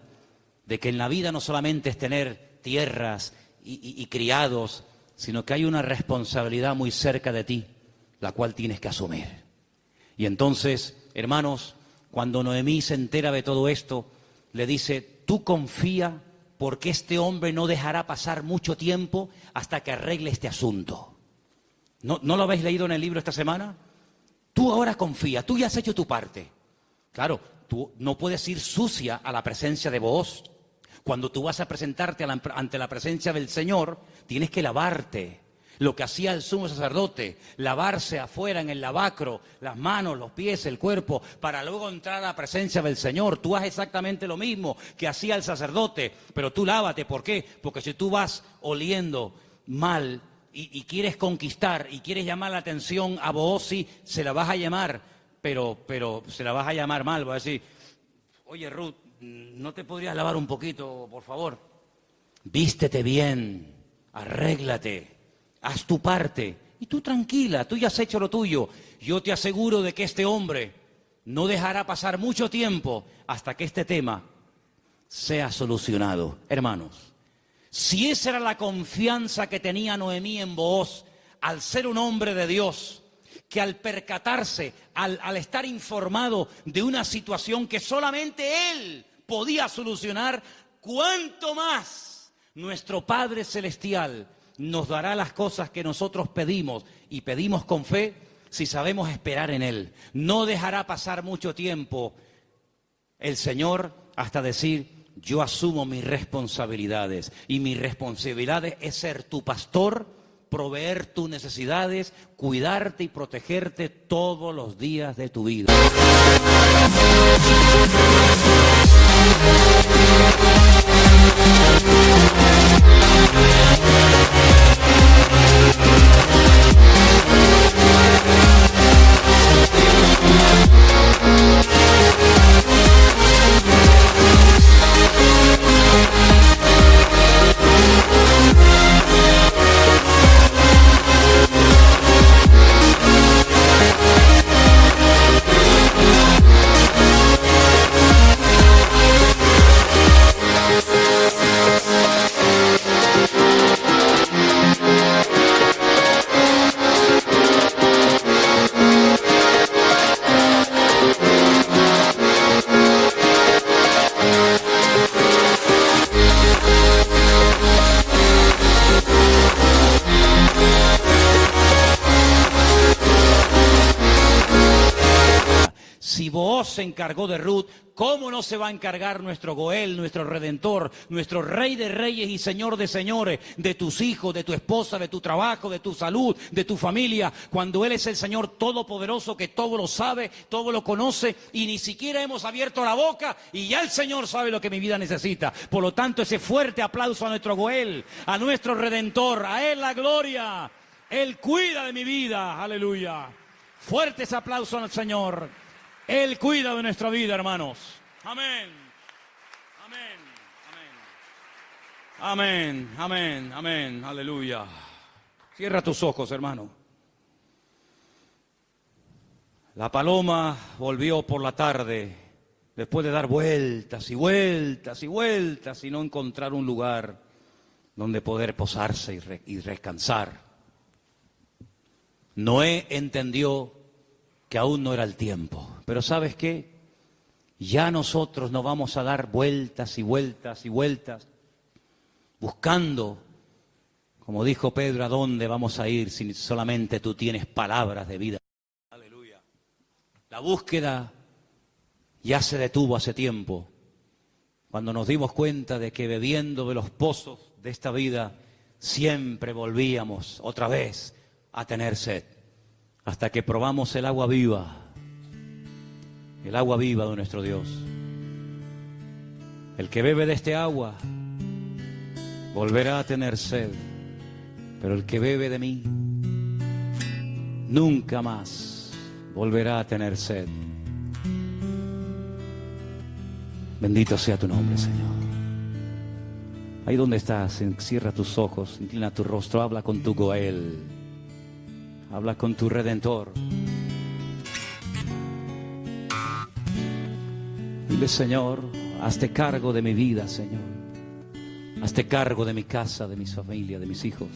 de que en la vida no solamente es tener tierras y criados, sino que hay una responsabilidad muy cerca de ti, la cual tienes que asumir. Y entonces, hermanos, cuando Noemí se entera de todo esto, le dice, tú confía porque este hombre no dejará pasar mucho tiempo hasta que arregle este asunto. ¿No lo habéis leído en el libro esta semana? Tú ahora confía, tú ya has hecho tu parte. Claro, tú no puedes ir sucia a la presencia de Booz. Cuando tú vas a presentarte ante la presencia del Señor, tienes que lavarte. Lo que hacía el sumo sacerdote, lavarse afuera en el lavacro, las manos, los pies, el cuerpo, para luego entrar a la presencia del Señor. Tú haces exactamente lo mismo que hacía el sacerdote, pero tú lávate. ¿Por qué? Porque si tú vas oliendo mal y quieres conquistar y quieres llamar la atención a Booz, sí, se la vas a llamar, pero se la vas a llamar mal. Vas a decir, oye Ruth, ¿no te podrías lavar un poquito, por favor? Vístete bien, arréglate. Haz tu parte y tú tranquila, tú ya has hecho lo tuyo. Yo te aseguro de que este hombre no dejará pasar mucho tiempo hasta que este tema sea solucionado. Hermanos, si esa era la confianza que tenía Noemí en Booz, al ser un hombre de Dios, que al percatarse, al estar informado de una situación que solamente él podía solucionar, ¿cuánto más nuestro Padre Celestial nos dará las cosas que nosotros pedimos y pedimos con fe si sabemos esperar en Él? No dejará pasar mucho tiempo el Señor hasta decir, yo asumo mis responsabilidades y mi responsabilidad es ser tu pastor, proveer tus necesidades, cuidarte y protegerte todos los días de tu vida. Si Booz se encargó de Ruth, ¿cómo no se va a encargar nuestro Goel, nuestro Redentor, nuestro Rey de Reyes y Señor de Señores, de tus hijos, de tu esposa, de tu trabajo, de tu salud, de tu familia, cuando Él es el Señor Todopoderoso que todo lo sabe, todo lo conoce y ni siquiera hemos abierto la boca y ya el Señor sabe lo que mi vida necesita? Por lo tanto, ese fuerte aplauso a nuestro Goel, a nuestro Redentor, a Él la gloria. Él cuida de mi vida, aleluya. Fuerte ese aplauso al Señor. Él cuida de nuestra vida, hermanos. Amén. Amén. Amén. Amén. Amén. Amén. Aleluya. Cierra tus ojos, hermano. La paloma volvió por la tarde, después de dar vueltas y vueltas y vueltas y no encontrar un lugar donde poder posarse y descansar. Noé entendió que aún no era el tiempo. Pero ¿sabes qué? Ya nosotros no vamos a dar vueltas y vueltas y vueltas buscando, como dijo Pedro, ¿a dónde vamos a ir si solamente tú tienes palabras de vida? Aleluya. La búsqueda ya se detuvo hace tiempo, cuando nos dimos cuenta de que bebiendo de los pozos de esta vida siempre volvíamos otra vez a tener sed, hasta que probamos el agua viva de nuestro Dios. El que bebe de este agua volverá a tener sed, pero el que bebe de mí nunca más volverá a tener sed. Bendito sea tu nombre, Señor. Ahí donde estás, cierra tus ojos, inclina tu rostro, habla con tu Goel, habla con tu Redentor. Dile, Señor, hazte cargo de mi vida, Señor. Hazte cargo de mi casa, de mi familia, de mis hijos.